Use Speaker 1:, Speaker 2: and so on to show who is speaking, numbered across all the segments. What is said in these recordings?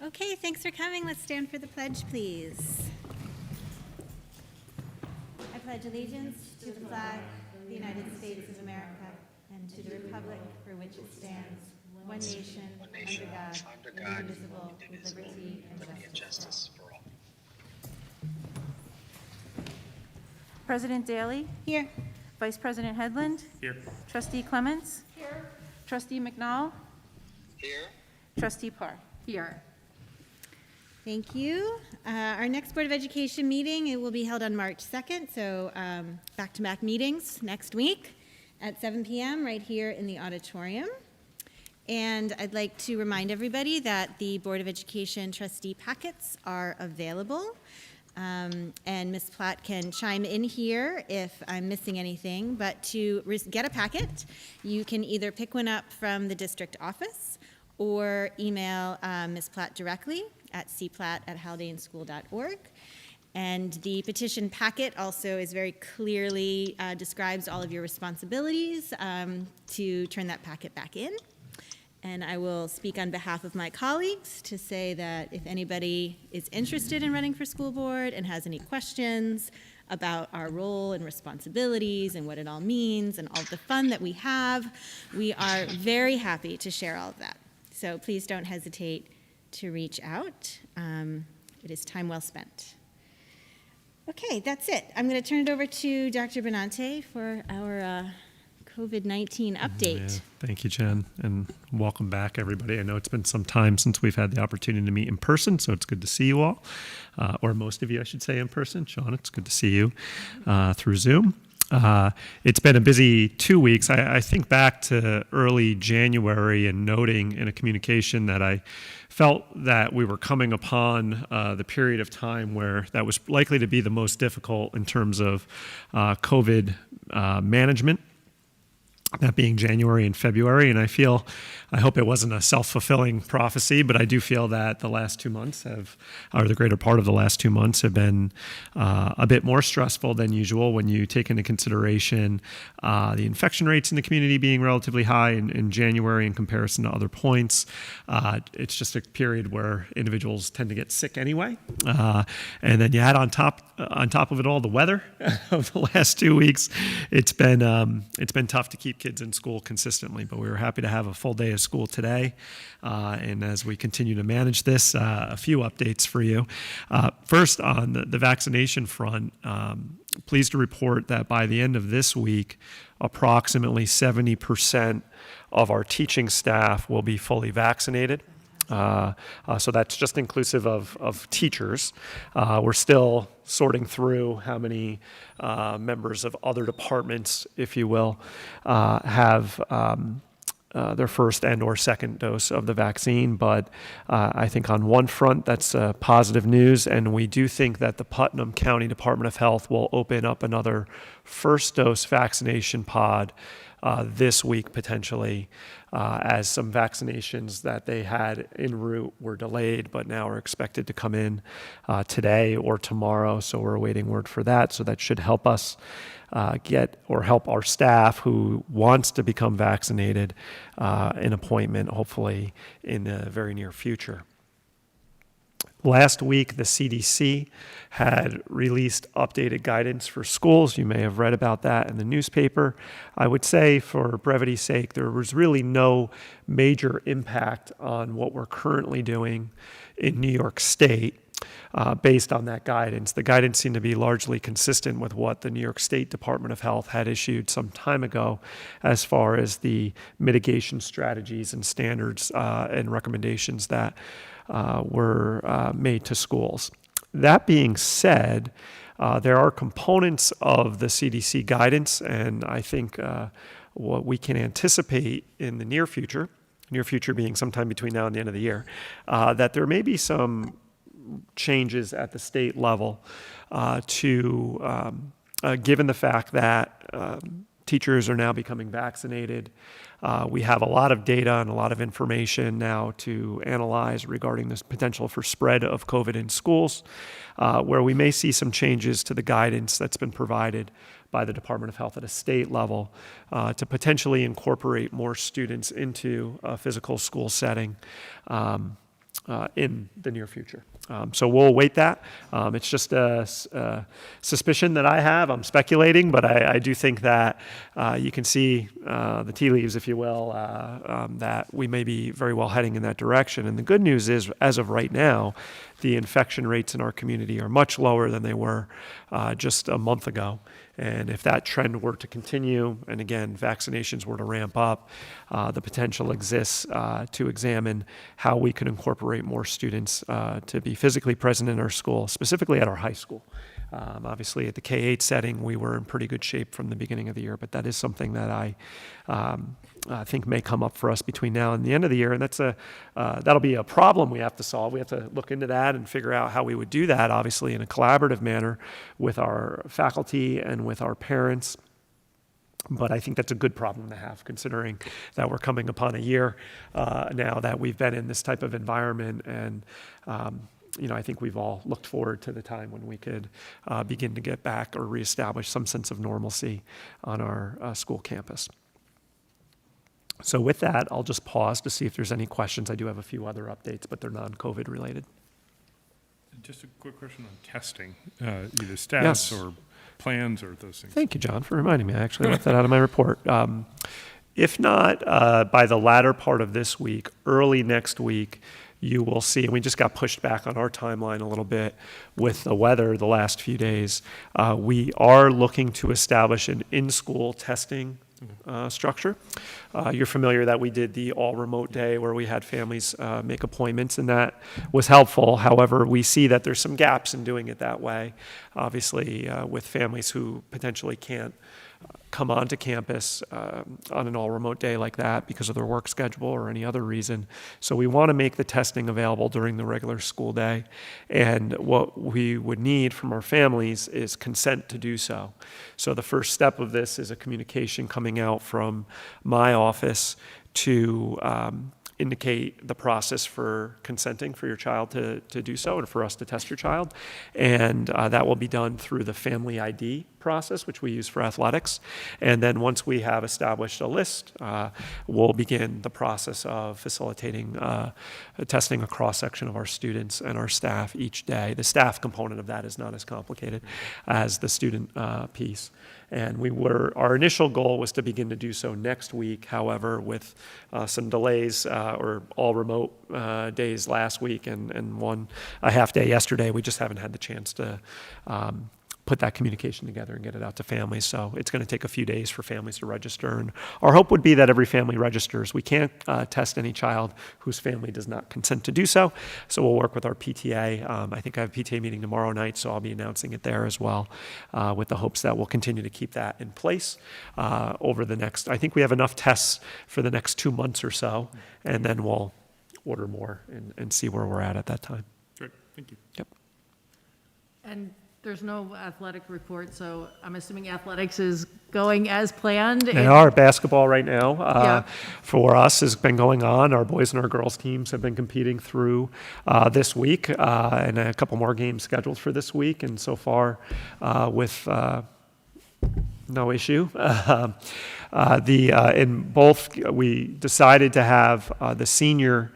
Speaker 1: Okay, thanks for coming. Let's stand for the pledge, please. I pledge allegiance to the flag of the United States of America and to the republic for which it stands, one nation, under God, indivisible, with liberty and justice for all.
Speaker 2: President Daly,
Speaker 1: Here.
Speaker 2: Vice President Headland,
Speaker 3: Here.
Speaker 2: Trustee Clements, here. Trustee McNall,
Speaker 4: Here.
Speaker 2: Trustee Parr, here.
Speaker 1: Thank you. Our next Board of Education meeting, it will be held on March 2nd, so back-to-back meetings next week at 7 p.m. right here in the auditorium. And I'd like to remind everybody that the Board of Education trustee packets are available. And Ms. Platt can chime in here if I'm missing anything, but to get a packet, you can either pick one up from the district office or email Ms. Platt directly at cplatt@haldaneschool.org. And the petition packet also is very clearly describes all of your responsibilities to turn that packet back in. And I will speak on behalf of my colleagues to say that if anybody is interested in running for school board and has any questions about our role and responsibilities and what it all means and all the fun that we have, we are very happy to share all of that. So please don't hesitate to reach out. It is time well spent. Okay, that's it. I'm going to turn it over to Dr. Benante for our COVID-19 update.
Speaker 3: Yeah, thank you, Jen, and welcome back, everybody. I know it's been some time since we've had the opportunity to meet in person, so it's good to see you all, or most of you, I should say, in person. Sean, it's good to see you through Zoom. It's been a busy 2 weeks. I think back to early January and noting in a communication that I felt that we were coming upon the period of time where that was likely to be the most difficult in terms of COVID management. That being January and February, and I hope it wasn't a self-fulfilling prophecy, but I do feel that the last 2 months or the greater part of the last 2 months have been a bit more stressful than usual when you take into consideration the infection rates in the community being relatively high in January in comparison to other points. It's just a period where individuals tend to get sick anyway, and then you add on top of it all the weather of the last 2 weeks. It's been tough to keep kids in school consistently, but we were happy to have a full day of school today. And as we continue to manage this, a few updates for you. First, on the vaccination front, pleased to report that by the end of this week, approximately 70% of our teaching staff will be fully vaccinated. So that's just inclusive of teachers. We're still sorting through how many members of other departments, if you will, have their first and or second dose of the vaccine. But I think on one front, that's positive news. And we do think that the Putnam County Department of Health will open up another first dose vaccination pod this week potentially, as some vaccinations that they had en route were delayed, but now are expected to come in today or tomorrow. So we're awaiting word for that. So that should help us help our staff who wants to become vaccinated an appointment, hopefully in the very near future. Last week, the CDC had released updated guidance for schools. You may have read about that in the newspaper. I would say, for brevity's sake, there was really no major impact on what we're currently doing in New York State based on that guidance. The guidance seemed to be largely consistent with what the New York State Department of Health had issued some time ago as far as the mitigation strategies and standards and recommendations that were made to schools. That being said, there are components of the CDC guidance, and I think what we can anticipate in the near future being sometime between now and the end of the year, that there may be some changes at the state level given the fact that teachers are now becoming vaccinated. We have a lot of data and a lot of information now to analyze regarding this potential for spread of COVID in schools, where we may see some changes to the guidance that's been provided by the Department of Health at a state level to potentially incorporate more students into a physical school setting. in the near future. So we'll await that. It's just a suspicion that I have. I'm speculating, but I do think that you can see the tea leaves, if you will, that we may be very well heading in that direction. And the good news is, as of right now, the infection rates in our community are much lower than they were just a month ago. And if that trend were to continue, and again, vaccinations were to ramp up, the potential exists to examine how we could incorporate more students to be physically present in our school, specifically at our high school. Obviously, at the K-8 setting, we were in pretty good shape from the beginning of the year, but that is something that I think may come up for us between now and the end of the year, and that'll be a problem we have to solve. We have to look into that and figure out how we would do that, obviously, in a collaborative manner with our faculty and with our parents. But I think that's a good problem to have, considering that we're coming upon a year now that we've been in this type of environment, and I think we've all looked forward to the time when we could begin to get back or reestablish some sense of normalcy on our school campus. So with that, I'll just pause to see if there's any questions. I do have a few other updates, but they're non-COVID related.
Speaker 4: Just a quick question on testing, either stats
Speaker 3: Yes.
Speaker 4: or plans or those things.
Speaker 3: Thank you, John, for reminding me. I actually left that out of my report. If not, by the latter part of this week, early next week, you will see, and we just got pushed back on our timeline a little bit with the weather the last few days. We are looking to establish an in-school testing structure. You're familiar that we did the all-remote day where we had families make appointments, and that was helpful. However, we see that there's some gaps in doing it that way, obviously, with families who potentially can't come onto campus on an all-remote day like that because of their work schedule or any other reason. So we want to make the testing available during the regular school day. And what we would need from our families is consent to do so. So the first step of this is a communication coming out from my office to indicate the process for consenting for your child to do so and for us to test your child. And that will be done through the Family ID process, which we use for athletics. And then once we have established a list, we'll begin the process of facilitating testing a cross-section of our students and our staff each day. The staff component of that is not as complicated as the student piece. And our initial goal was to begin to do so next week. However, with some delays or all remote days last week and a half day yesterday, we just haven't had the chance to put that communication together and get it out to families. So it's going to take a few days for families to register. And our hope would be that every family registers. We can't test any child whose family does not consent to do so. So we'll work with our PTA. I think I have a PTA meeting tomorrow night, so I'll be announcing it there as well, with the hopes that we'll continue to keep that in place over the next, I think we have enough tests for the next 2 months or so, and then we'll order more and see where we're at that time.
Speaker 4: Great, thank you.
Speaker 3: Yep.
Speaker 2: And there's no athletic report, so I'm assuming athletics is going as planned.
Speaker 3: They are. Basketball right now
Speaker 2: Yeah.
Speaker 3: for us has been going on. Our boys and our girls teams have been competing through this week, and a couple more games scheduled for this week. And so far, with no issue. In both, we decided to have the senior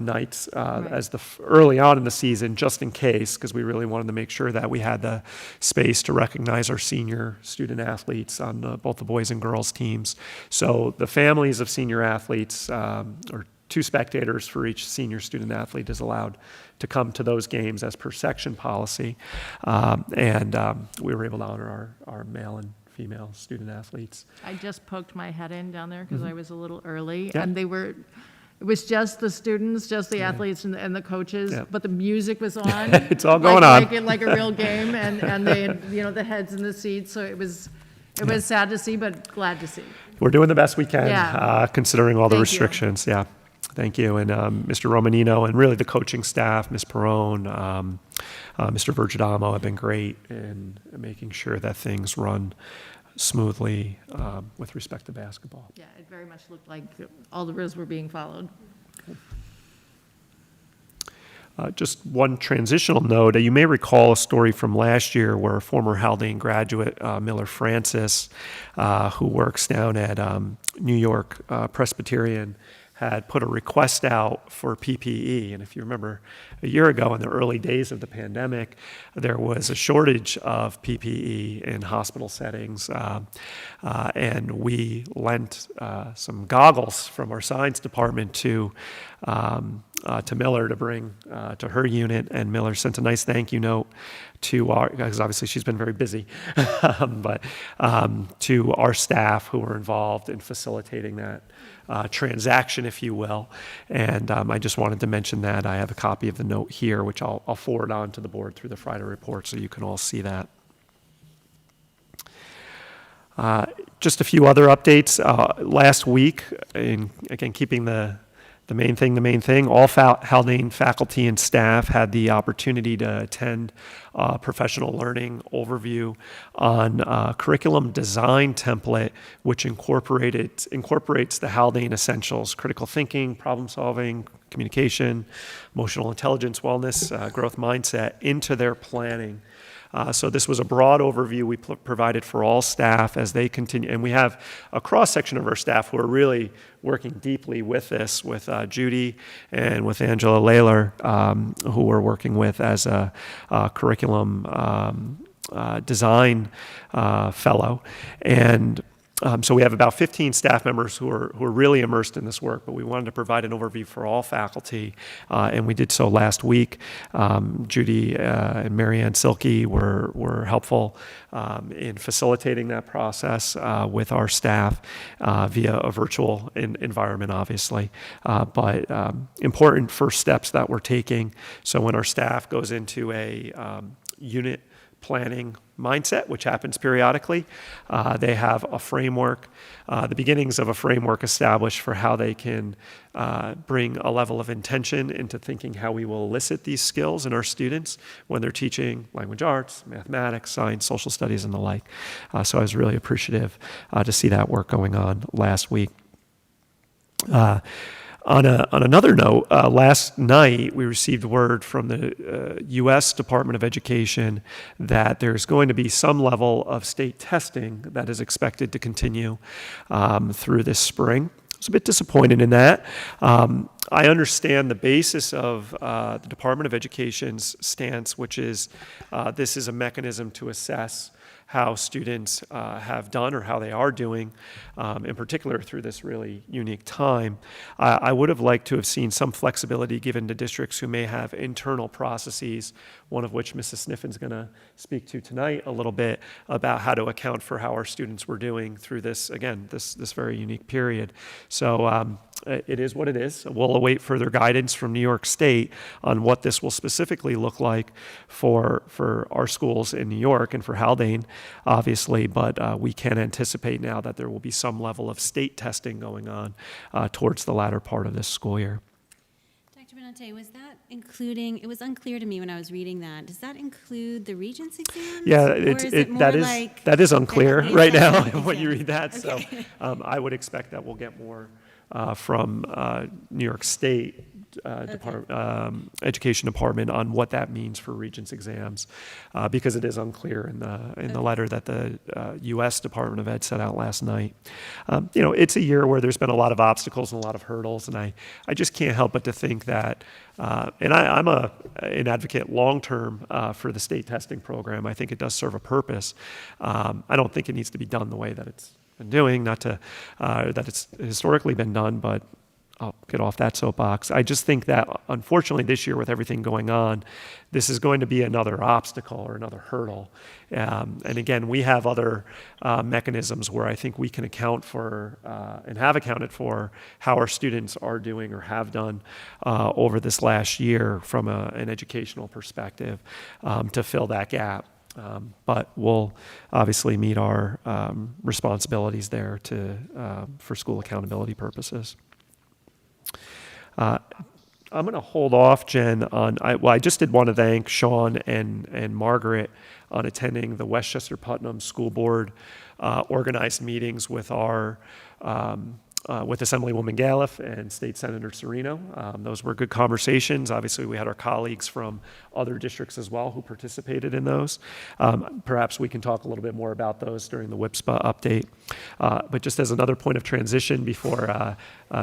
Speaker 3: nights as early on in the season, just in case, because we really wanted to make sure that we had the space to recognize our senior student athletes on both the boys and girls teams. So the families of senior athletes, or 2 spectators for each senior student athlete, is allowed to come to those games as per section policy. And we were able to honor our male and female student athletes.
Speaker 2: I just poked my head in down there because I was a little early,
Speaker 3: Yeah.
Speaker 2: and it was just the students, just the athletes and the coaches,
Speaker 3: Yeah.
Speaker 2: but the music was on.
Speaker 3: It's all going on.
Speaker 2: Like a real game, and they had, the heads in the seats, so it was sad to see, but glad to see.
Speaker 3: We're doing the best we can,
Speaker 2: Yeah.
Speaker 3: considering all the
Speaker 2: Thank you.
Speaker 3: restrictions. Yeah, thank you. And Mr. Romanino and really the coaching staff, Ms. Perrone, Mr. Vergidamo have been great in making sure that things run smoothly with respect to basketball.
Speaker 2: Yeah, it very much looked like all the rules were being followed.
Speaker 3: Just one transitional note. You may recall a story from last year where a former Haldane graduate, Miller Francis, who works down at New York Presbyterian, had put a request out for PPE. And if you remember, a year ago in the early days of the pandemic, there was a shortage of PPE in hospital settings. And we lent some goggles from our science department to Miller to bring to her unit. And Miller sent a nice thank you note to our, because obviously she's been very busy, but to our staff who were involved in facilitating that transaction, if you will. And I just wanted to mention that. I have a copy of the note here, which I'll forward on to the board through the Friday report so you can all see that. Just a few other updates. Last week, again, keeping the main thing, all Haldane faculty and staff had the opportunity to attend a professional learning overview on a curriculum design template, which incorporates the Haldane essentials: critical thinking, problem solving, communication, emotional intelligence, wellness, growth mindset into their planning. So this was a broad overview we provided for all staff as they continue. And we have a cross-section of our staff who are really working deeply with this, with Judy and with Angela Layler, who we're working with as a curriculum design fellow. And so we have about 15 staff members who are really immersed in this work, but we wanted to provide an overview for all faculty, and we did so last week. Judy and Marianne Silke were helpful in facilitating that process with our staff via a virtual environment, obviously, but important first steps that we're taking. So when our staff goes into a unit planning mindset, which happens periodically, they have a framework, the beginnings of a framework established for how they can bring a level of intention into thinking how we will elicit these skills in our students when they're teaching language arts, mathematics, science, social studies, and the like. So I was really appreciative to see that work going on last week. On another note, last night we received word from the U.S. Department of Education that there's going to be some level of state testing that is expected to continue through this spring. I was a bit disappointed in that. I understand the basis of the Department of Education's stance, which is this is a mechanism to assess how students have done or how they are doing, in particular through this really unique time. I would have liked to have seen some flexibility given to districts who may have internal processes, one of which Mrs. Sniffin's going to speak to tonight a little bit about how to account for how our students were doing through this, again, this very unique period. So it is what it is. We'll await further guidance from New York State on what this will specifically look like for our schools in New York and for Haldane, obviously, but we can anticipate now that there will be some level of state testing going on towards the latter part of this school year.
Speaker 1: Dr. Benante, was that including, it was unclear to me when I was reading that, does that include the Regents exams?
Speaker 3: Yeah, that is unclear right now when you read that. Okay. So I would expect that we'll get more from New York State Education Department on what that means for Regents exams, because it is unclear in the letter that the U.S. Department of Ed set out last night. It's a year where there's been a lot of obstacles and a lot of hurdles, and I just can't help but to think that, and I'm an advocate long-term for the state testing program. I think it does serve a purpose. I don't think it needs to be done the way that it's been doing, not to that it's historically been done, but I'll get off that soapbox. I just think that, unfortunately, this year with everything going on, this is going to be another obstacle or another hurdle. And again, we have other mechanisms where I think we can account for and have accounted for how our students are doing or have done over this last year from an educational perspective to fill that gap. But we'll obviously meet our responsibilities there for school accountability purposes. I'm going to hold off, Jen, I just did want to thank Sean and Margaret on attending the Westchester Putnam School Board organized meetings with our with Assemblywoman Galliff and State Senator Serino. Those were good conversations. Obviously, we had our colleagues from other districts as well who participated in those. Perhaps we can talk a little bit more about those during the WIPSPA update. But just as another point of transition before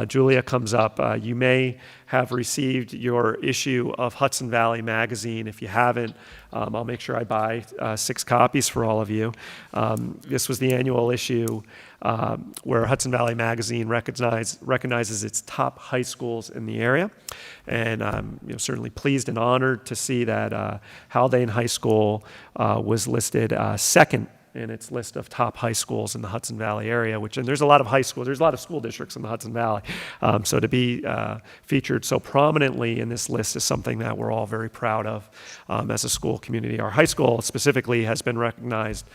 Speaker 3: Julia comes up. You may have received your issue of Hudson Valley Magazine. If you haven't, I'll make sure I buy 6 copies for all of you. This was the annual issue where Hudson Valley Magazine recognizes its top high schools in the area. And I'm certainly pleased and honored to see that Haldane High School was listed second in its list of top high schools in the Hudson Valley area, and there's a lot of high schools, there's a lot of school districts in the Hudson Valley. So to be featured so prominently in this list is something that we're all very proud of as a school community. Our high school specifically has been recognized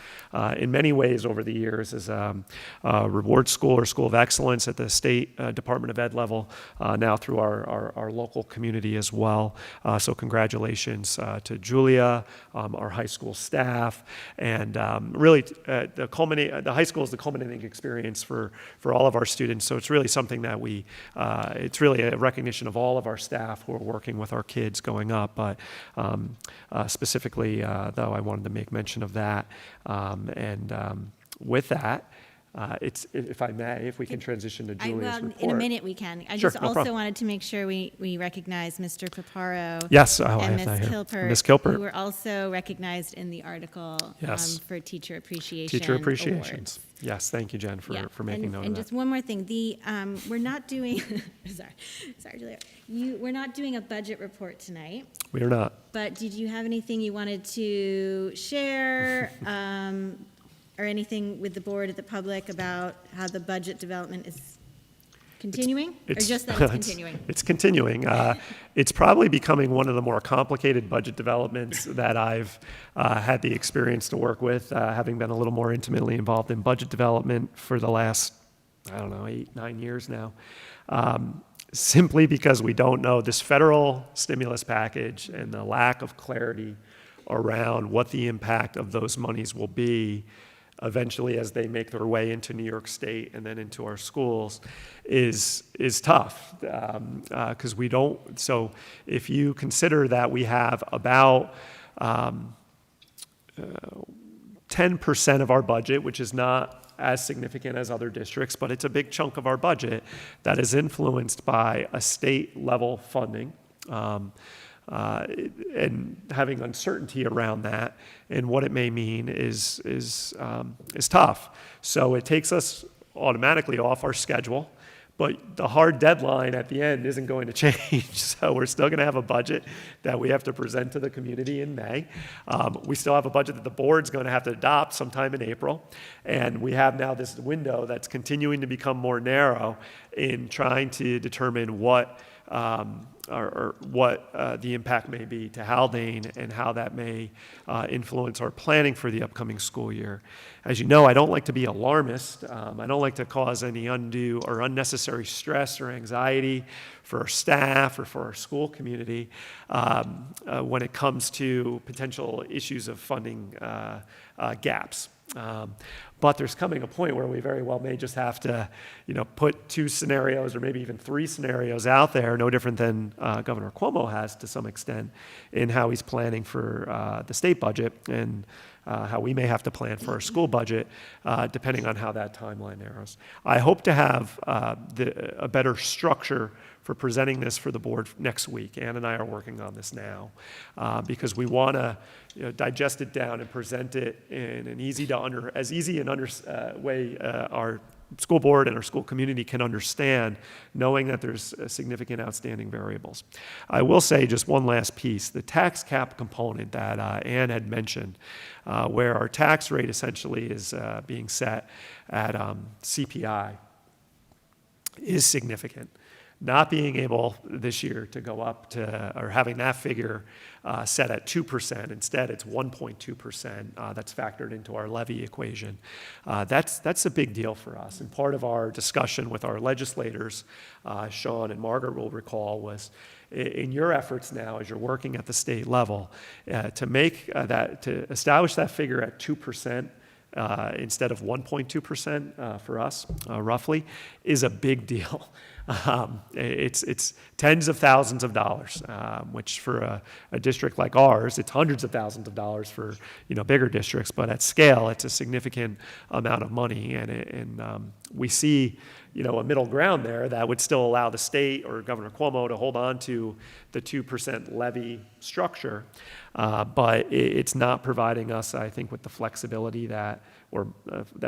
Speaker 3: in many ways over the years as a reward school or school of excellence at the state Department of Ed level, now through our local community as well. So congratulations to Julia, our high school staff, and really the high school is the culminating experience for all of our students. So it's really something that it's really a recognition of all of our staff who are working with our kids going up. But specifically, though, I wanted to make mention of that. With that, if I may, if we can transition to Julia's report.
Speaker 1: In a minute we can. I
Speaker 3: Sure,
Speaker 1: just
Speaker 3: no
Speaker 1: also
Speaker 3: problem.
Speaker 1: wanted to make sure we recognize Mr. Paparo.
Speaker 3: Yes, I
Speaker 1: and
Speaker 3: have that
Speaker 1: Ms.
Speaker 3: here.
Speaker 1: Kilpert,
Speaker 3: Ms. Kilpert.
Speaker 1: who were also recognized in the article
Speaker 3: Yes.
Speaker 1: for Teacher Appreciation
Speaker 3: Teacher appreciations.
Speaker 1: Awards.
Speaker 3: Yes, thank you, Jen, for making note
Speaker 1: and
Speaker 3: of that.
Speaker 1: just one more thing, we're not doing, sorry, Julia. We're not doing a budget report tonight,
Speaker 3: We are not.
Speaker 1: but did you have anything you wanted to share, or anything with the board or the public about how the budget development is continuing? Or just that it's continuing?
Speaker 3: It's continuing. It's probably becoming one of the more complicated budget developments that I've had the experience to work with, having been a little more intimately involved in budget development for the last, 8-9 years now. Simply because we don't know this federal stimulus package and the lack of clarity around what the impact of those monies will be eventually as they make their way into New York State and then into our schools is tough, because we don't. So if you consider that we have about 10% of our budget, which is not as significant as other districts, but it's a big chunk of our budget that is influenced by a state level funding. And having uncertainty around that and what it may mean is tough. So it takes us automatically off our schedule, but the hard deadline at the end isn't going to change. So we're still going to have a budget that we have to present to the community in May. We still have a budget that the board's going to have to adopt sometime in April. And we have now this window that's continuing to become more narrow in trying to determine what the impact may be to Haldane and how that may influence our planning for the upcoming school year. As you know, I don't like to be alarmist. I don't like to cause any undue or unnecessary stress or anxiety for our staff or for our school community when it comes to potential issues of funding gaps. But there's coming a point where we very well may just have to, put 2 scenarios or maybe even 3 scenarios out there, no different than Governor Cuomo has to some extent in how he's planning for the state budget and how we may have to plan for our school budget, depending on how that timeline narrows. I hope to have a better structure for presenting this for the board next week. Ann and I are working on this now because we want to digest it down and present it in an easy way our school board and our school community can understand, knowing that there's significant outstanding variables. I will say just one last piece, the tax cap component that Ann had mentioned, where our tax rate essentially is being set at CPI, is significant. Not being able this year to go up to, or having that figure set at 2%, instead it's 1.2%, that's factored into our levy equation. That's a big deal for us. And part of our discussion with our legislators, Sean and Margaret will recall, was in your efforts now as you're working at the state level to establish that figure at 2%, instead of 1.2% for us, roughly, is a big deal. It's tens of thousands of dollars, which for a district like ours, it's hundreds of thousands of dollars for, bigger districts, but at scale, it's a significant amount of money. And we see, a middle ground there that would still allow the state or Governor Cuomo to hold on to the 2% levy structure, but it's not providing us, I think, with the flexibility that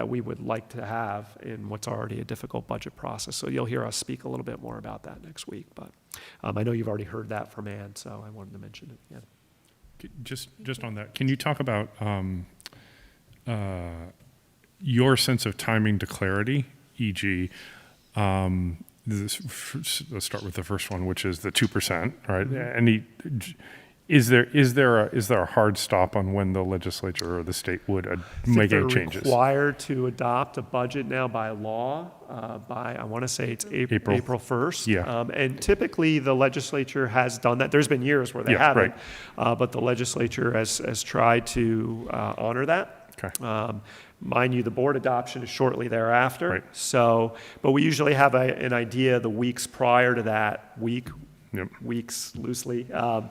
Speaker 3: we would like to have in what's already a difficult budget process. So you'll hear us speak a little bit more about that next week. But I know you've already heard that from Ann, so I wanted to mention it again.
Speaker 4: Just on that, can you talk about your sense of timing to clarity, e.g., let's start with the first one, which is the 2%, right?
Speaker 3: Mm-hmm.
Speaker 4: Is there a hard stop on when the legislature or the state would make any changes?
Speaker 3: They're required to adopt a budget now by law by, I want to say it's April 1st.
Speaker 4: Yeah.
Speaker 3: And typically the legislature has done that. There's been years where they haven't, but the legislature has tried to honor that.
Speaker 4: Okay.
Speaker 3: Mind you, the board adoption is shortly thereafter.
Speaker 4: Right.
Speaker 3: So, but we usually have an idea the weeks prior to that weeks loosely, how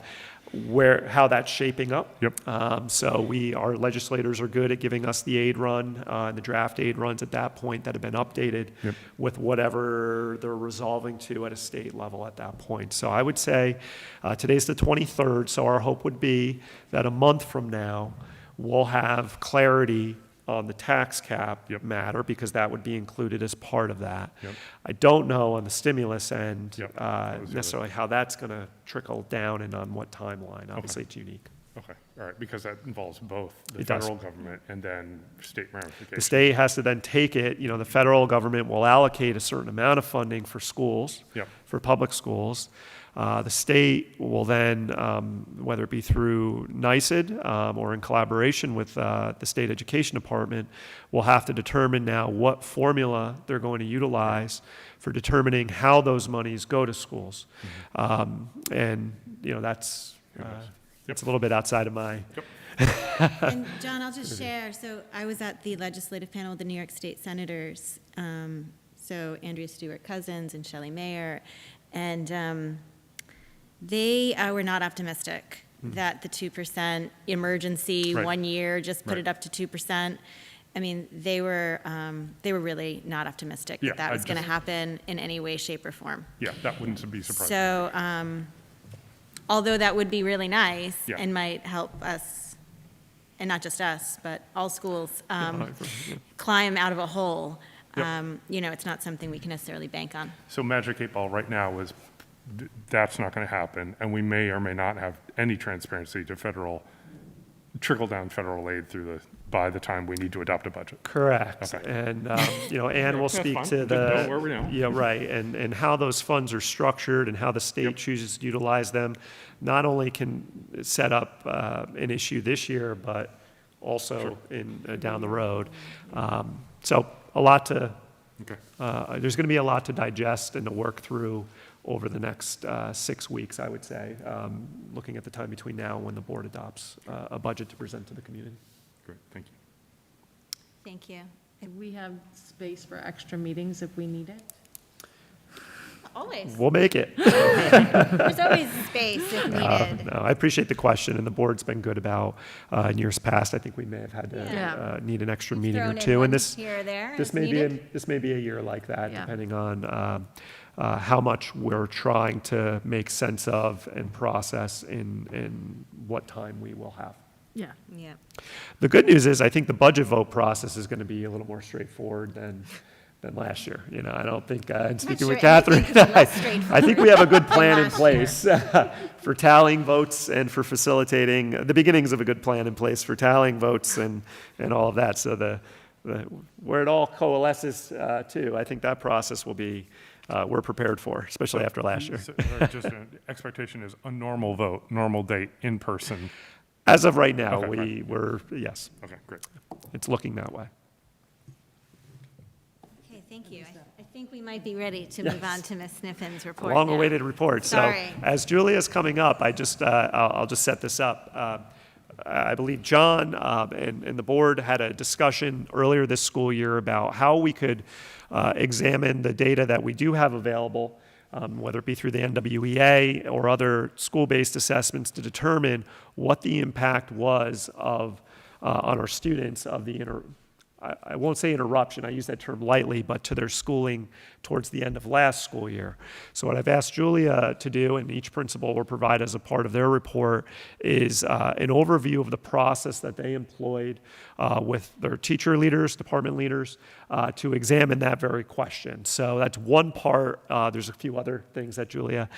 Speaker 3: that's shaping up.
Speaker 4: Yep.
Speaker 3: So our legislators are good at giving us the aid run, and the draft aid runs at that point that have been updated with whatever they're resolving to at a state level at that point. So I would say today's the 23rd, so our hope would be that a month from now, we'll have clarity on the tax cap matter, because that would be included as part of that. I don't know on the stimulus end necessarily how that's going to trickle down and on what timeline. Obviously, it's unique.
Speaker 4: Okay, all right, because that involves both the federal government and then state ramifications.
Speaker 3: The state has to then take it, the federal government will allocate a certain amount of funding for schools, for public schools. The state will then, whether it be through NYSED or in collaboration with the state education department, will have to determine now what formula they're going to utilize for determining how those monies go to schools. And, that's it's a little bit outside of my...
Speaker 1: And John, I'll just share. So I was at the legislative panel with the New York State Senators, so Andrea Stewart-Cousins and Shelley Mayer, and they were not optimistic that the 2% emergency 1 year just put it up to 2%. I mean, they were really not optimistic that was going to happen in any way, shape, or form.
Speaker 4: Yeah, that wouldn't be surprising.
Speaker 1: So, although that would be really nice and might help us, and not just us, but all schools, climb out of a hole, it's not something we can necessarily bank on.
Speaker 4: So Magic 8 Ball right now is that's not going to happen, and we may or may not have any transparency to trickle-down federal aid by the time we need to adopt a budget.
Speaker 3: Correct.
Speaker 4: Okay.
Speaker 3: And, Ann will speak to
Speaker 4: Know where we know.
Speaker 3: Yeah, right, and how those funds are structured and how the state chooses to utilize them, not only can set up an issue this year, but also down the road. So a lot to, there's going to be a lot to digest and to work through over the next 6 weeks, I would say, looking at the time between now and when the board adopts a budget to present to the community.
Speaker 4: Great, thank you.
Speaker 1: Thank you.
Speaker 2: Do we have space for extra meetings if we need it?
Speaker 1: Always.
Speaker 3: We'll make it.
Speaker 1: There's always space if needed.
Speaker 3: No, I appreciate the question, and the board's been good about, in years past, I think we may have had to
Speaker 2: Yeah.
Speaker 3: need an extra
Speaker 1: You've
Speaker 3: meeting or
Speaker 1: thrown in
Speaker 3: two.
Speaker 1: one
Speaker 3: And this
Speaker 1: here or there
Speaker 3: this
Speaker 1: as
Speaker 3: may
Speaker 1: needed.
Speaker 3: be a year like that,
Speaker 2: Yeah.
Speaker 3: depending on how much we're trying to make sense of and process in what time we will have.
Speaker 2: Yeah.
Speaker 1: Yeah.
Speaker 3: The good news is I think the budget vote process is going to be a little more straightforward than last year. I don't think, and speaking
Speaker 1: sure
Speaker 3: with Catherine,
Speaker 1: anything could be less
Speaker 3: I
Speaker 1: straightforward
Speaker 3: think we have a good plan in
Speaker 1: last
Speaker 3: place for tallying votes and for facilitating the beginnings of a good plan in place for tallying votes and all of that. So where it all coalesces to, I think that process will be, we're prepared for, especially after last year.
Speaker 4: So, just an expectation is a normal vote, normal date, in person.
Speaker 3: As of right now,
Speaker 4: Okay,
Speaker 3: we're, yes,
Speaker 4: Okay, great.
Speaker 3: it's looking that way.
Speaker 1: Okay, thank you. I think we might be ready to move on to Ms. Sniffin's report.
Speaker 3: Long-awaited report.
Speaker 1: Sorry.
Speaker 3: So as Julia's coming up, I'll just set this up. I believe John and the board had a discussion earlier this school year about how we could examine the data that we do have available, whether it be through the NWEA or other school-based assessments, to determine what the impact was of on our students of the I won't say interruption, I use that term lightly, but to their schooling towards the end of last school year. So what I've asked Julia to do, and each principal will provide as a part of their report, is an overview of the process that they employed with their teacher leaders, department leaders, to examine that very question. So that's one part. There's a few other things that Julia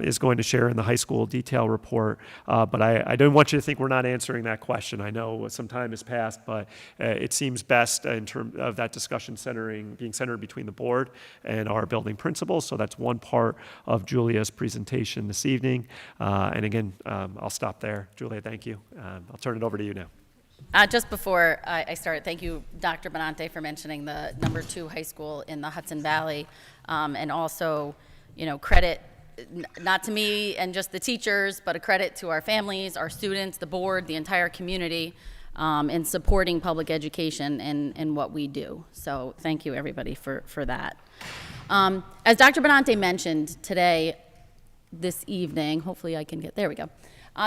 Speaker 3: is going to share in the high school detail report, but I don't want you to think we're not answering that question. I know some time has passed, but it seems best in terms of that discussion being centered between the board and our building principals. So that's one part of Julia's presentation this evening. And again, I'll stop there. Julia, thank you. I'll turn it over to you now.
Speaker 5: Just before I start, thank you, Dr. Benante, for mentioning the #2 high school in the Hudson Valley, and also, credit not to me and just the teachers, but a credit to our families, our students, the board, the entire community, in supporting public education and what we do. So thank you, everybody, for that. As Dr. Benante mentioned today, this evening, hopefully I can there we go.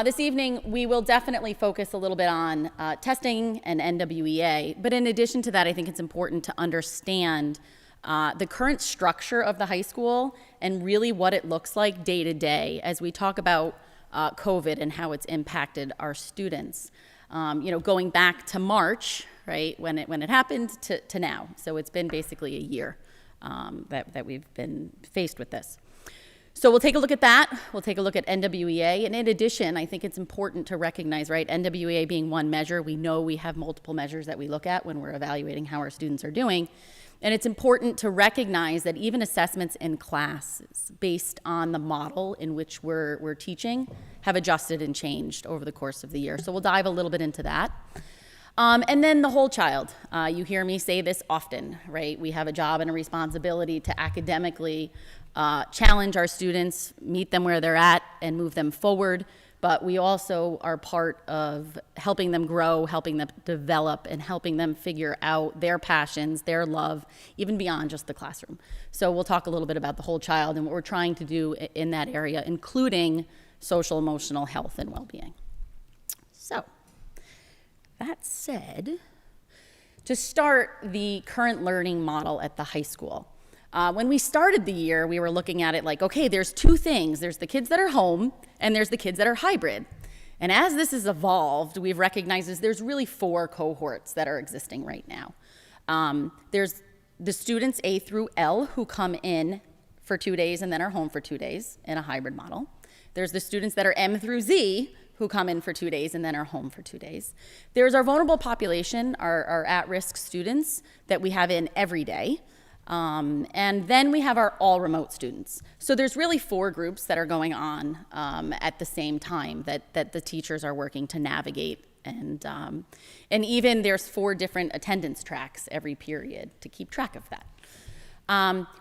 Speaker 5: This evening, we will definitely focus a little bit on testing and NWEA, but in addition to that, I think it's important to understand the current structure of the high school and really what it looks like day to day as we talk about COVID and how it's impacted our students. Going back to March, right, when it happened to now. So it's been basically a year that we've been faced with this. So we'll take a look at that. We'll take a look at NWEA. And in addition, I think it's important to recognize, right, NWEA being one measure, we know we have multiple measures that we look at when we're evaluating how our students are doing. And it's important to recognize that even assessments in classes based on the model in which we're teaching have adjusted and changed over the course of the year. So we'll dive a little bit into that. And then the whole child. You hear me say this often, right? We have a job and a responsibility to academically challenge our students, meet them where they're at, and move them forward. But we also are part of helping them grow, helping them develop, and helping them figure out their passions, their love, even beyond just the classroom. So we'll talk a little bit about the whole child and what we're trying to do in that area, including social, emotional health and well-being. So, that said, to start the current learning model at the high school. When we started the year, we were looking at it like, okay, there's two things. There's the kids that are home, and there's the kids that are hybrid. And as this has evolved, we've recognized there's really 4 cohorts that are existing right now. There's the students A through L who come in for 2 days and then are home for 2 days in a hybrid model. There's the students that are M through Z who come in for 2 days and then are home for 2 days. There's our vulnerable population, our at-risk students that we have in every day. And then we have our all remote students. So there's really 4 groups that are going on at the same time that the teachers are working to navigate. And even there's 4 different attendance tracks every period to keep track of that.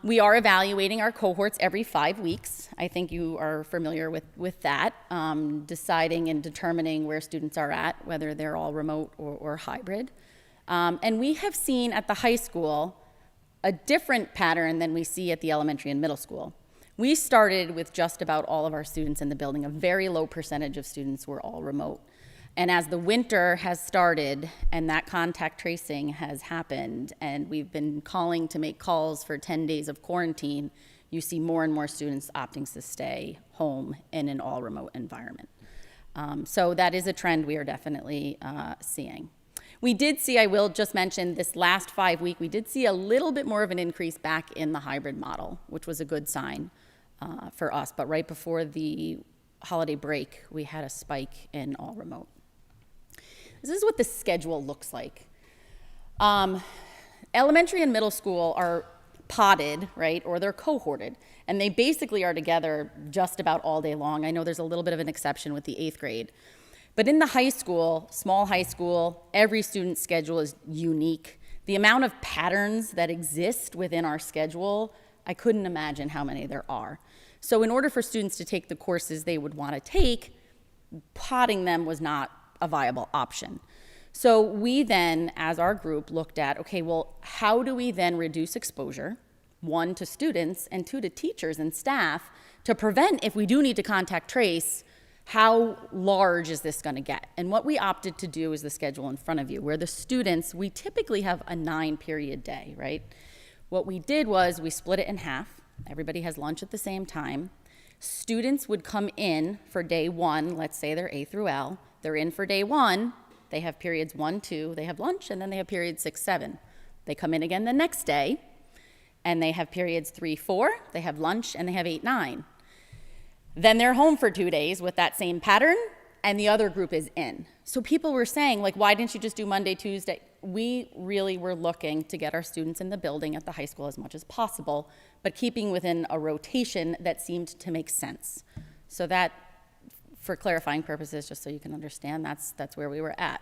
Speaker 5: We are evaluating our cohorts every 5 weeks. I think you are familiar with that, deciding and determining where students are at, whether they're all remote or hybrid. And we have seen at the high school a different pattern than we see at the elementary and middle school. We started with just about all of our students in the building. A very low percentage of students were all remote. And as the winter has started and that contact tracing has happened and we've been calling to make calls for 10 days of quarantine, you see more and more students opting to stay home in an all remote environment. So that is a trend we are definitely seeing. We did see, I will just mention, this last 5 week, we did see a little bit more of an increase back in the hybrid model, which was a good sign for us. But right before the holiday break, we had a spike in all remote. This is what the schedule looks like. Elementary and middle school are podded, right, or they're cohorted. And they basically are together just about all day long. I know there's a little bit of an exception with the 8th grade. But in the high school, small high school, every student's schedule is unique. The amount of patterns that exist within our schedule, I couldn't imagine how many there are. So in order for students to take the courses they would want to take, podding them was not a viable option. So we then, as our group, looked at, okay, well, how do we then reduce exposure, one, to students, and two, to teachers and staff, to prevent, if we do need to contact trace, how large is this going to get? And what we opted to do is the schedule in front of you, where the students, we typically have a 9-period day, right? What we did was we split it in half. Everybody has lunch at the same time. Students would come in for day 1, let's say they're A through L. They're in for day 1, they have periods 1, 2, they have lunch, and then they have periods 6, 7. They come in again the next day, and they have periods 3, 4, they have lunch, and they have 8, 9. Then they're home for 2 days with that same pattern, and the other group is in. So people were saying, like, why didn't you just do Monday, Tuesday? We really were looking to get our students in the building at the high school as much as possible, but keeping within a rotation that seemed to make sense. So that, for clarifying purposes, just so you can understand, that's where we were at.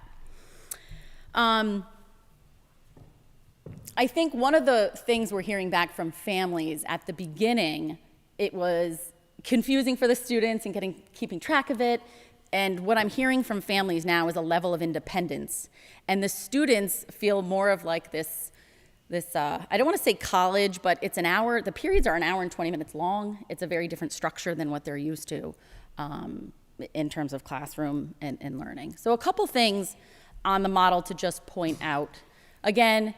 Speaker 5: I think one of the things we're hearing back from families at the beginning, it was confusing for the students and keeping track of it. And what I'm hearing from families now is a level of independence. And the students feel more of like this I don't want to say college, but it's an hour, the periods are an hour and 20 minutes long. It's a very different structure than what they're used to in terms of classroom and learning. So a couple things on the model to just point out. Again,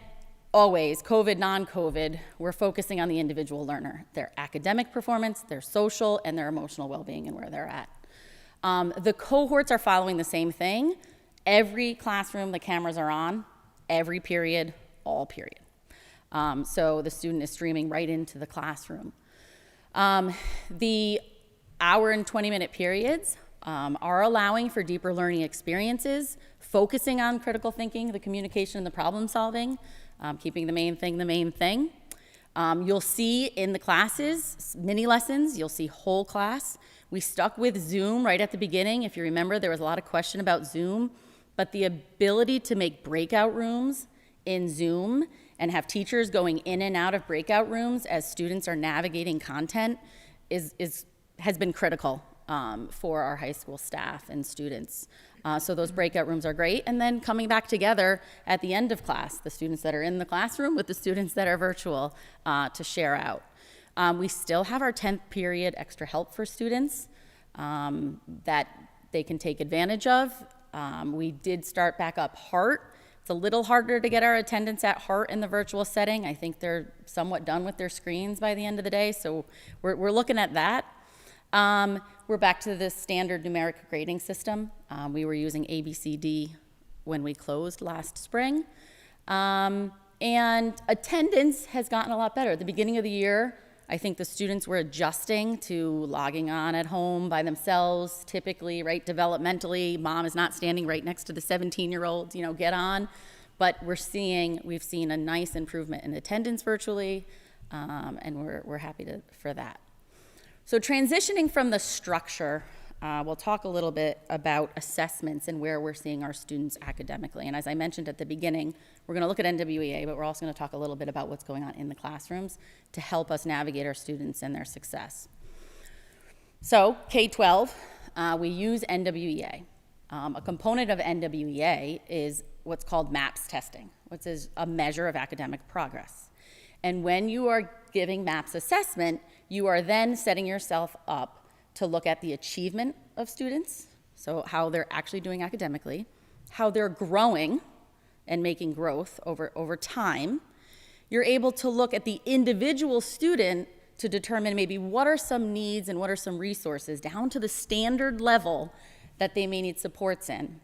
Speaker 5: always, COVID, non-COVID, we're focusing on the individual learner, their academic performance, their social, and their emotional well-being and where they're at. The cohorts are following the same thing. Every classroom, the cameras are on, every period, all period. So the student is streaming right into the classroom. The hour and 20-minute periods are allowing for deeper learning experiences, focusing on critical thinking, the communication, and the problem solving, keeping the main thing the main thing. You'll see in the classes, mini lessons, you'll see whole class. We stuck with Zoom right at the beginning. If you remember, there was a lot of question about Zoom, but the ability to make breakout rooms in Zoom and have teachers going in and out of breakout rooms as students are navigating content has been critical for our high school staff and students. So those breakout rooms are great. And then coming back together at the end of class, the students that are in the classroom with the students that are virtual to share out. We still have our 10th period extra help for students that they can take advantage of. We did start back up Heart. It's a little harder to get our attendance at Heart in the virtual setting. I think they're somewhat done with their screens by the end of the day, so we're looking at that. We're back to the standard numeric grading system. We were using ABCD when we closed last spring. And attendance has gotten a lot better. At the beginning of the year, I think the students were adjusting to logging on at home by themselves, typically, right, developmentally. Mom is not standing right next to the 17-year-old, get on. But we've seen a nice improvement in attendance virtually, and we're happy for that. So transitioning from the structure, we'll talk a little bit about assessments and where we're seeing our students academically. And as I mentioned at the beginning, we're going to look at NWEA, but we're also going to talk a little bit about what's going on in the classrooms to help us navigate our students and their success. So K-12, we use NWEA. A component of NWEA is what's called MAPS testing, which is a measure of academic progress. And when you are giving MAPS assessment, you are then setting yourself up to look at the achievement of students, so how they're actually doing academically, how they're growing and making growth over time. You're able to look at the individual student to determine maybe what are some needs and what are some resources down to the standard level that they may need supports in.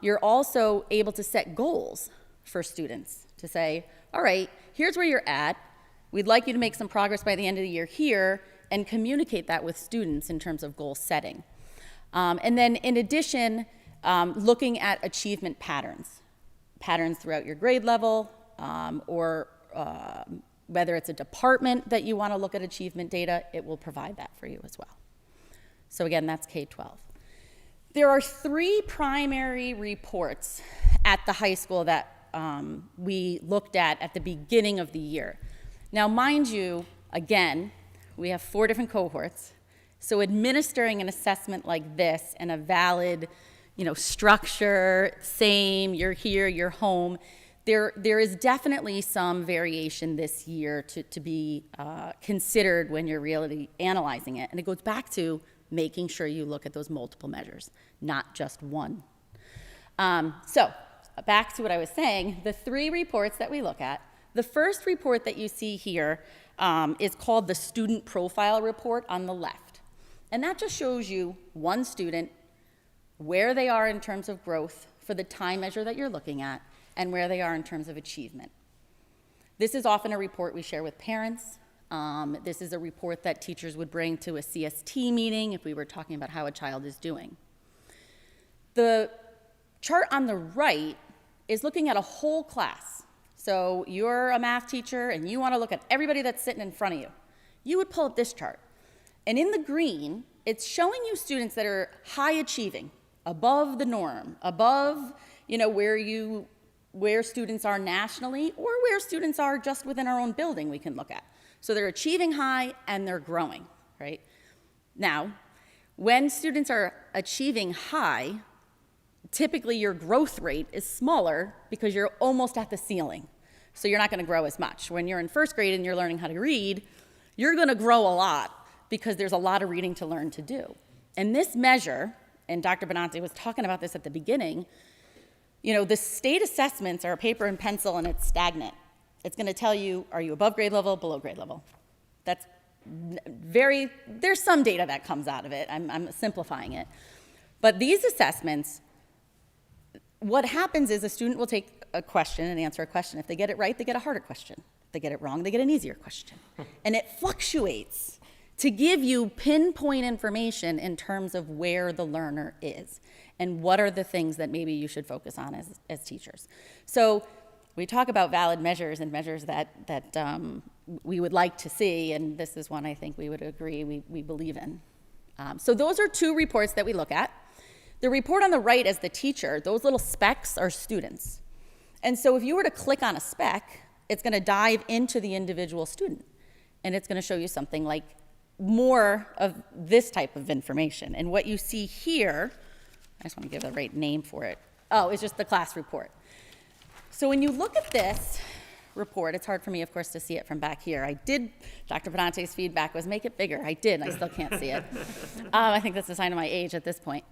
Speaker 5: You're also able to set goals for students to say, all right, here's where you're at. We'd like you to make some progress by the end of the year here, and communicate that with students in terms of goal setting. And then in addition, looking at achievement patterns throughout your grade level, or whether it's a department that you want to look at achievement data, it will provide that for you as well. So again, that's K-12. There are 3 primary reports at the high school that we looked at the beginning of the year. Now, mind you, again, we have 4 different cohorts, so administering an assessment like this and a valid, structure, same, you're here, you're home. There is definitely some variation this year to be considered when you're really analyzing it. And it goes back to making sure you look at those multiple measures, not just one. So back to what I was saying, the 3 reports that we look at, the first report that you see here is called the Student Profile Report on the left. And that just shows you one student, where they are in terms of growth for the time measure that you're looking at, and where they are in terms of achievement. This is often a report we share with parents. This is a report that teachers would bring to a CST meeting if we were talking about how a child is doing. The chart on the right is looking at a whole class. So you're a math teacher and you want to look at everybody that's sitting in front of you. You would pull up this chart. And in the green, it's showing you students that are high achieving, above the norm, above where students are nationally or where students are just within our own building we can look at. So they're achieving high and they're growing, right? Now, when students are achieving high, typically your growth rate is smaller because you're almost at the ceiling. So you're not going to grow as much. When you're in first grade and you're learning how to read, you're going to grow a lot because there's a lot of reading to learn to do. And this measure, and Dr. Benante was talking about this at the beginning, the state assessments are a paper and pencil and it's stagnant. It's going to tell you, are you above grade level, below grade level? That's there's some data that comes out of it. I'm simplifying it. But these assessments, what happens is a student will take a question and answer a question. If they get it right, they get a harder question. If they get it wrong, they get an easier question. And it fluctuates to give you pinpoint information in terms of where the learner is and what are the things that maybe you should focus on as teachers. So we talk about valid measures and measures that we would like to see, and this is one I think we would agree we believe in. So those are 2 reports that we look at. The report on the right as the teacher, those little specks are students. And so if you were to click on a speck, it's going to dive into the individual student, and it's going to show you something like more of this type of information. And what you see here, I just want to give the right name for it. Oh, it's just the class report. So when you look at this report, it's hard for me, of course, to see it from back here. Dr. Benante's feedback was make it bigger. I did, and I still can't see it. I think that's a sign of my age at this point.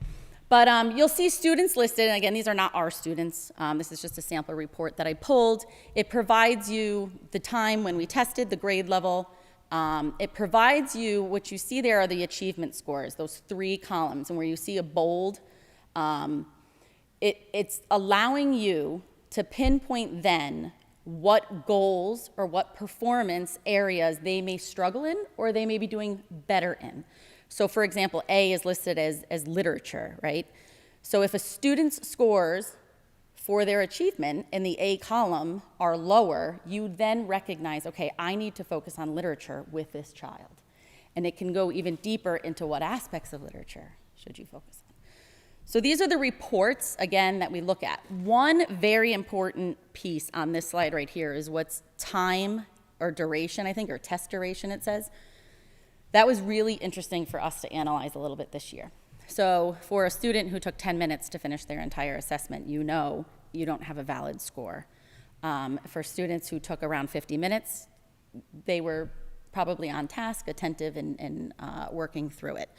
Speaker 5: But you'll see students listed, and again, these are not our students. This is just a sample report that I pulled. It provides you the time when we tested, the grade level. It provides you, what you see there are the achievement scores, those 3 columns, and where you see a bold, it's allowing you to pinpoint then what goals or what performance areas they may struggle in or they may be doing better in. So for example, A is listed as literature, right? So if a student's scores for their achievement in the A column are lower, you then recognize, okay, I need to focus on literature with this child. And it can go even deeper into what aspects of literature should you focus on. So these are the reports, again, that we look at. One very important piece on this slide right here is what's time or duration, I think, or test duration it says. That was really interesting for us to analyze a little bit this year. So for a student who took 10 minutes to finish their entire assessment, you know you don't have a valid score. For students who took around 50 minutes, they were probably on task, attentive, and working through it.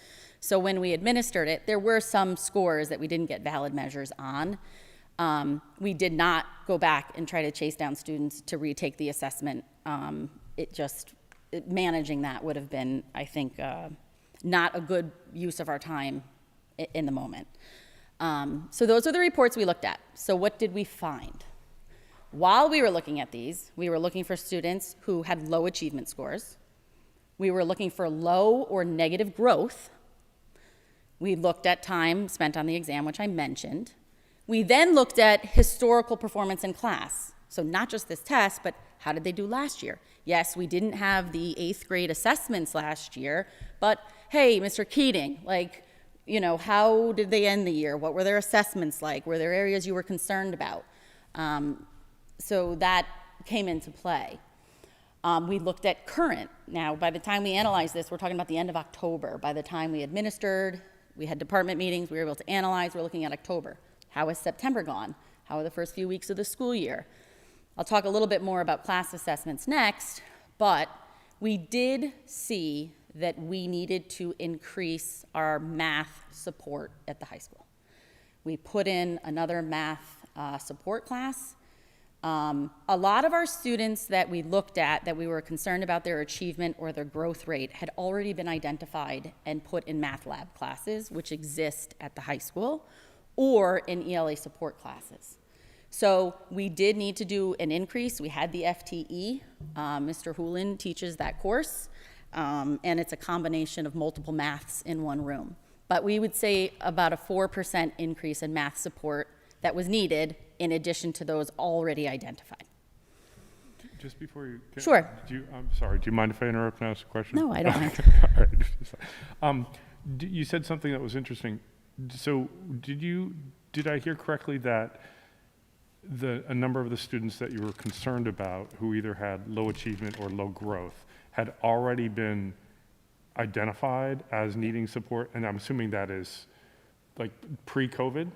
Speaker 5: So when we administered it, there were some scores that we didn't get valid measures on. We did not go back and try to chase down students to retake the assessment. Managing that would have been, I think, not a good use of our time in the moment. So those are the reports we looked at. So what did we find? While we were looking at these, we were looking for students who had low achievement scores. We were looking for low or negative growth. We looked at time spent on the exam, which I mentioned. We then looked at historical performance in class. So not just this test, but how did they do last year? Yes, we didn't have the 8th grade assessments last year, but hey, Mr. Keating, how did they end the year? What were their assessments like? Were there areas you were concerned about? So that came into play. We looked at current. Now, by the time we analyzed this, we're talking about the end of October. By the time we administered We had department meetings. We were able to analyze. We're looking at October. How has September gone? How are the first few weeks of the school year? I'll talk a little bit more about class assessments next, but we did see that we needed to increase our math support at the high school. We put in another math support class. A lot of our students that we looked at that we were concerned about their achievement or their growth rate had already been identified and put in math lab classes, which exist at the high school, or in ELA support classes. So we did need to do an increase. We had the FTE. Mr. Hulin teaches that course, and it's a combination of multiple maths in one room. But we would say about a 4% increase in math support that was needed in addition to those already identified.
Speaker 4: Just before you get,
Speaker 5: Sure.
Speaker 4: I'm sorry, do you mind if I interrupt and ask a question?
Speaker 5: No, I don't mind.
Speaker 4: All right. You said something that was interesting. So did I hear correctly that a number of the students that you were concerned about who either had low achievement or low growth had already been identified as needing support? And I'm assuming that is like pre-COVID?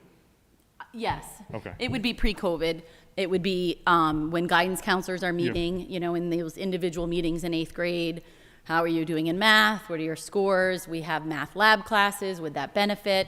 Speaker 5: Yes.
Speaker 4: Okay.
Speaker 5: It would be pre-COVID. It would be when guidance counselors are meeting, you know, in those individual meetings in 8th grade. How are you doing in math? What are your scores? We have math lab classes. Would that benefit?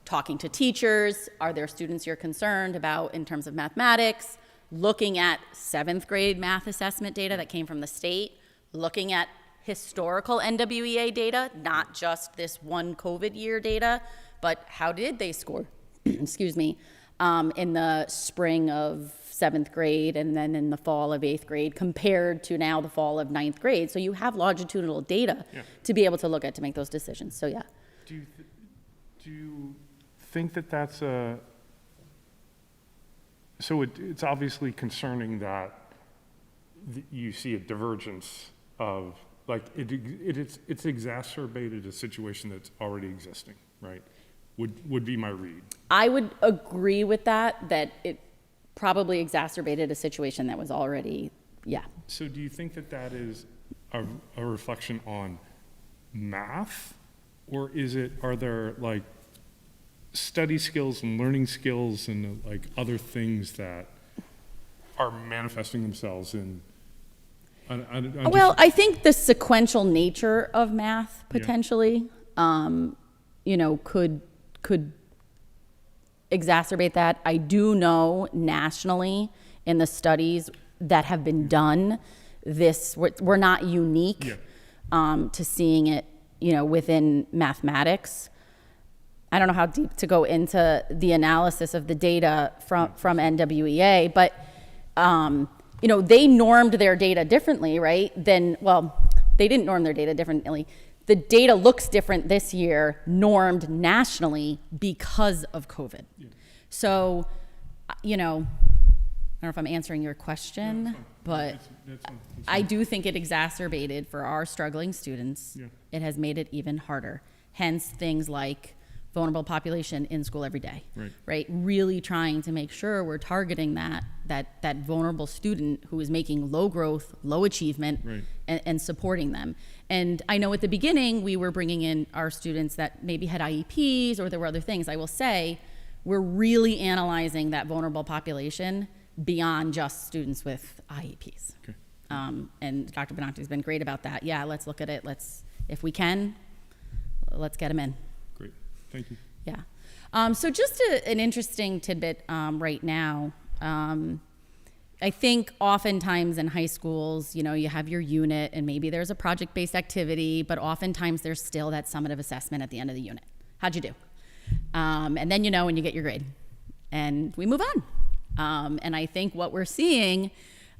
Speaker 5: Talking to teachers. Are there students you're concerned about in terms of mathematics? Looking at 7th grade math assessment data that came from the state. Looking at historical NWEA data, not just this one COVID year data, but how did they score? Excuse me, in the spring of 7th grade and then in the fall of 8th grade compared to now the fall of 9th grade. So you have longitudinal data to be able to look at to make those decisions. So yeah.
Speaker 4: Do you think that that's so it's obviously concerning that you see a divergence of, like, it's exacerbated a situation that's already existing, right? Would be my read.
Speaker 5: I would agree with that it probably exacerbated a situation that was already, yeah.
Speaker 4: So do you think that is a reflection on math, or are there like study skills and learning skills and like other things that are manifesting themselves in?
Speaker 5: I think the sequential nature of math potentially, you know, could exacerbate that. I do know nationally in the studies that have been done, we're not unique to seeing it, you know, within mathematics. I don't know how deep to go into the analysis of the data from NWEA, but you know, they normed their data differently, right? They didn't norm their data differently. The data looks different this year, normed nationally because of COVID. Yeah. So, you know, I don't know if I'm answering your question, but that's fine. I do think it exacerbated for our struggling students. Yeah. It has made it even harder. Hence things like vulnerable population in school every day, right? Really trying to make sure we're targeting that vulnerable student who is making low growth, low achievement, and supporting them. And I know at the beginning we were bringing in our students that maybe had IEPs or there were other things. I will say we're really analyzing that vulnerable population beyond just students with IEPs. Okay. And Dr. Benante has been great about that. Yeah, let's look at it. If we can, let's get them in.
Speaker 4: Great. Thank you.
Speaker 5: Yeah. So just an interesting tidbit right now. I think oftentimes in high schools, you know, you have your unit and maybe there's a project-based activity, but oftentimes there's still that summative assessment at the end of the unit. How'd you do? And then you know when you get your grade. And we move on. And I think what we're seeing,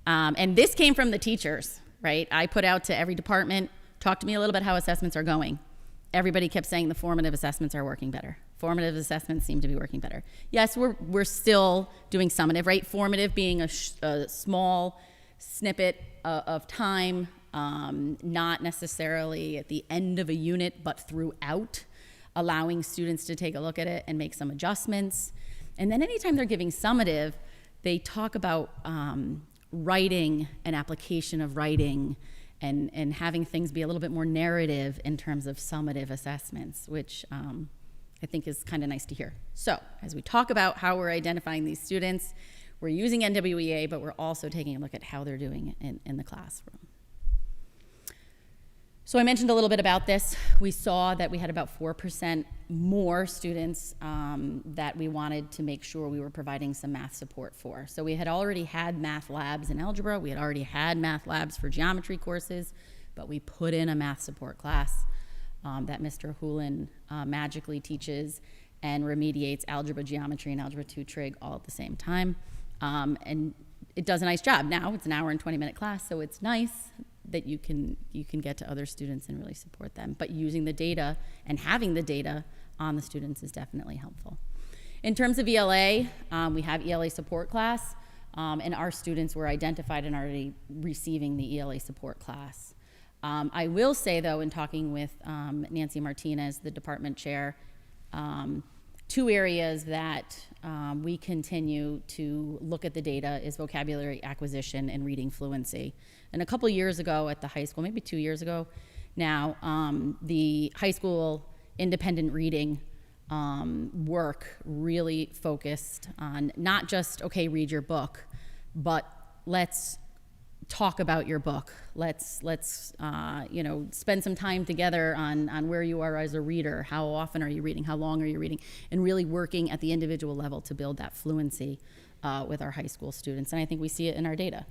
Speaker 5: and this came from the teachers, right? I put out to every department, talk to me a little bit how assessments are going. Everybody kept saying the formative assessments are working better. Formative assessments seem to be working better. Yes, we're still doing summative, right? Formative being a small snippet of time, not necessarily at the end of a unit, but throughout, allowing students to take a look at it and make some adjustments. And then anytime they're giving summative, they talk about writing, an application of writing, and having things be a little bit more narrative in terms of summative assessments, which I think is kind of nice to hear. So as we talk about how we're identifying these students, we're using NWEA, but we're also taking a look at how they're doing in the classroom. So I mentioned a little bit about this. We saw that we had about 4% more students that we wanted to make sure we were providing some math support for. So we had already had math labs in algebra. We had already had math labs for geometry courses, but we put in a math support class that Mr. Hulen magically teaches and remediates algebra, geometry, and algebra 2 trig all at the same time. And it does a nice job. Now it's an hour and 20-minute class, so it's nice that you can get to other students and really support them. But using the data and having the data on the students is definitely helpful. In terms of ELA, we have ELA support class, and our students were identified and already receiving the ELA support class. I will say, though, in talking with Nancy Martinez, the department chair, 2 areas that we continue to look at the data is vocabulary acquisition and reading fluency. And a couple years ago at the high school, maybe 2 years ago now, the high school independent reading work really focused on not just, okay, read your book, but let's talk about your book. Let's you know, spend some time together on where you are as a reader. How often are you reading? How long are you reading? And really working at the individual level to build that fluency with our high school students. And I think we see it in our data.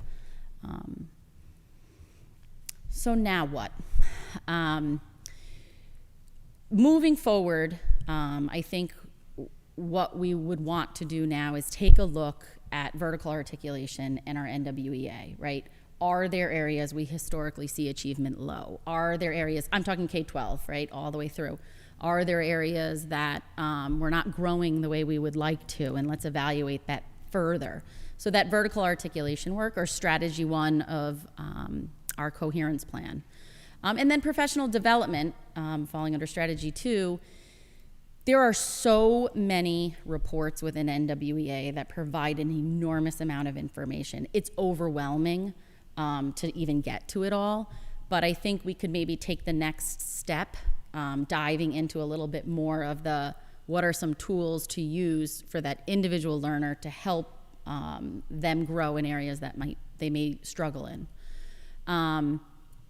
Speaker 5: So now what? Moving forward, I think what we would want to do now is take a look at vertical articulation and our NWEA, right? Are there areas we historically see achievement low? Are there areas, I'm talking K-12, right, all the way through. Are there areas that we're not growing the way we would like to? And let's evaluate that further. So that vertical articulation work, or strategy 1 of our coherence plan. And then professional development, falling under strategy 2, there are so many reports within NWEA that provide an enormous amount of information. It's overwhelming to even get to it all, but I think we could maybe take the next step, diving into a little bit more of what are some tools to use for that individual learner to help them grow in areas that they may struggle in.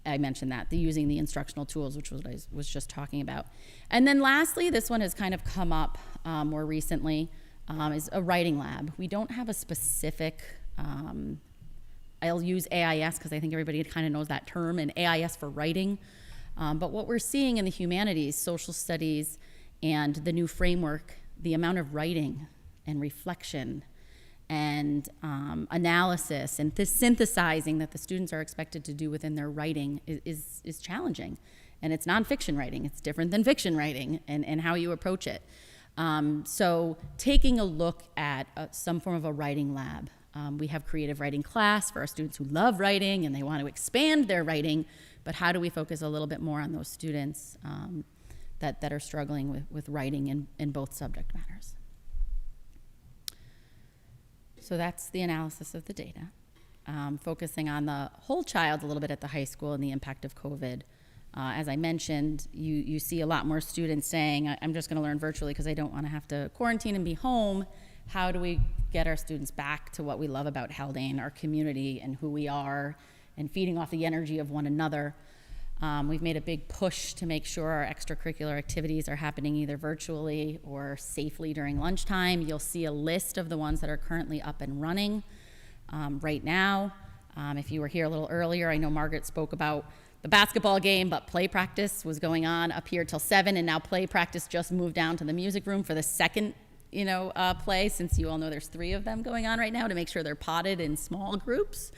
Speaker 5: I mentioned that, using the instructional tools, which was what I was just talking about. And then lastly, this one has kind of come up more recently, is a writing lab. We don't have a specific, I'll use AIS because I think everybody kind of knows that term, and AIS for writing. But what we're seeing in the humanities, social studies, and the new framework, the amount of writing and reflection and analysis and synthesizing that the students are expected to do within their writing is challenging. And it's nonfiction writing. It's different than fiction writing and how you approach it. So taking a look at some form of a writing lab. We have creative writing class for our students who love writing and they want to expand their writing, but how do we focus a little bit more on those students that are struggling with writing in both subject matters? So that's the analysis of the data, focusing on the whole child a little bit at the high school and the impact of COVID. As I mentioned, you see a lot more students saying, I'm just going to learn virtually because I don't want to have to quarantine and be home. How do we get our students back to what we love about Haldane, our community, and who we are, and feeding off the energy of one another? We've made a big push to make sure our extracurricular activities are happening either virtually or safely during lunchtime. You'll see a list of the ones that are currently up and running right now. If you were here a little earlier, I know Margaret spoke about the basketball game, but play practice was going on up here till 7, and now play practice just moved down to the music room for the second play, since you all know there's 3 of them going on right now, to make sure they're potted in small groups.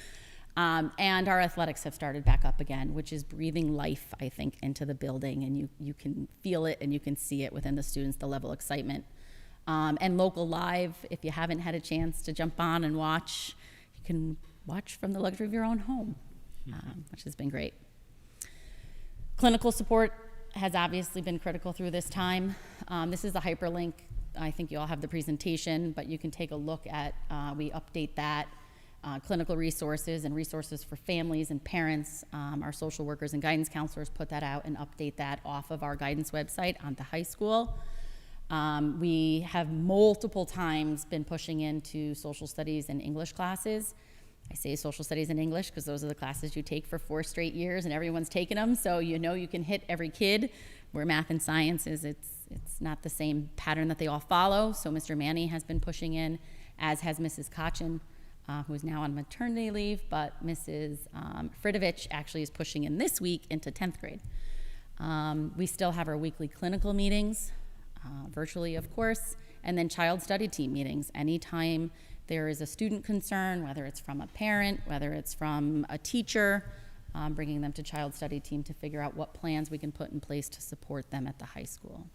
Speaker 5: And our athletics have started back up again, which is breathing life, I think, into the building, and you can feel it and you can see it within the students, the level of excitement. And local live, if you haven't had a chance to jump on and watch, you can watch from the luxury of your own home, which has been great. Clinical support has obviously been critical through this time. This is a hyperlink. I think you all have the presentation, but you can take a look at, we update that. Clinical resources and resources for families and parents. Our social workers and guidance counselors put that out and update that off of our guidance website on the high school. We have multiple times been pushing into social studies and English classes. I say social studies and English because those are the classes you take for 4 straight years and everyone's taken them, so you know you can hit every kid, where math and science is, it's not the same pattern that they all follow. So Mr. Manny has been pushing in, as has Mrs. Kachin, who is now on maternity leave, but Mrs. Fridovich actually is pushing in this week into 10th grade. We still have our weekly clinical meetings, virtually of course, and then child study team meetings. Anytime there is a student concern, whether it's from a parent, whether it's from a teacher, bringing them to child study team to figure out what plans we can put in place to support them at the high school.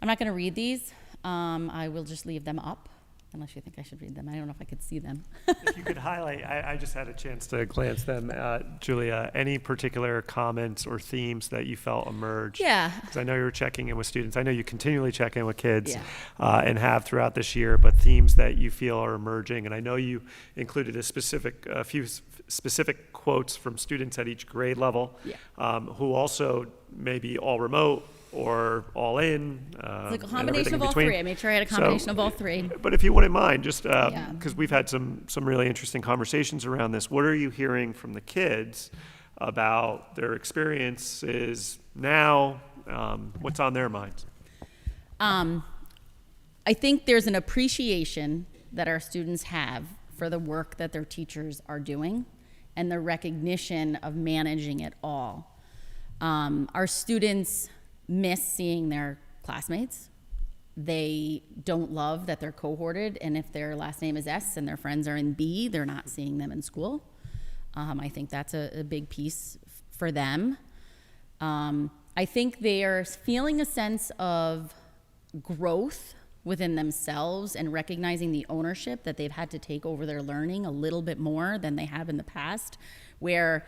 Speaker 5: I'm not going to read these. I will just leave them up, unless you think I should read them. I don't know if I could see them.
Speaker 3: If you could highlight, I just had a chance to glance them. Julia, any particular comments or themes that you felt emerged?
Speaker 5: Yeah.
Speaker 3: Because I know you were checking in with students. I know you continually check in with kids
Speaker 5: Yeah.
Speaker 3: and have throughout this year, but themes that you feel are emerging. And I know you included a few specific quotes from students at each grade level who also may be all remote or all in.
Speaker 5: It's like a combination of all three. I made sure I had a combination of all three.
Speaker 3: But if you wouldn't mind, just because we've had some really interesting conversations around this, what are you hearing from the kids about their experiences now? What's on their minds?
Speaker 5: I think there's an appreciation that our students have for the work that their teachers are doing and the recognition of managing it all. Our students miss seeing their classmates. They don't love that they're cohorted, and if their last name is S and their friends are in B, they're not seeing them in school. I think that's a big piece for them. I think they are feeling a sense of growth within themselves and recognizing the ownership that they've had to take over their learning a little bit more than they have in the past, where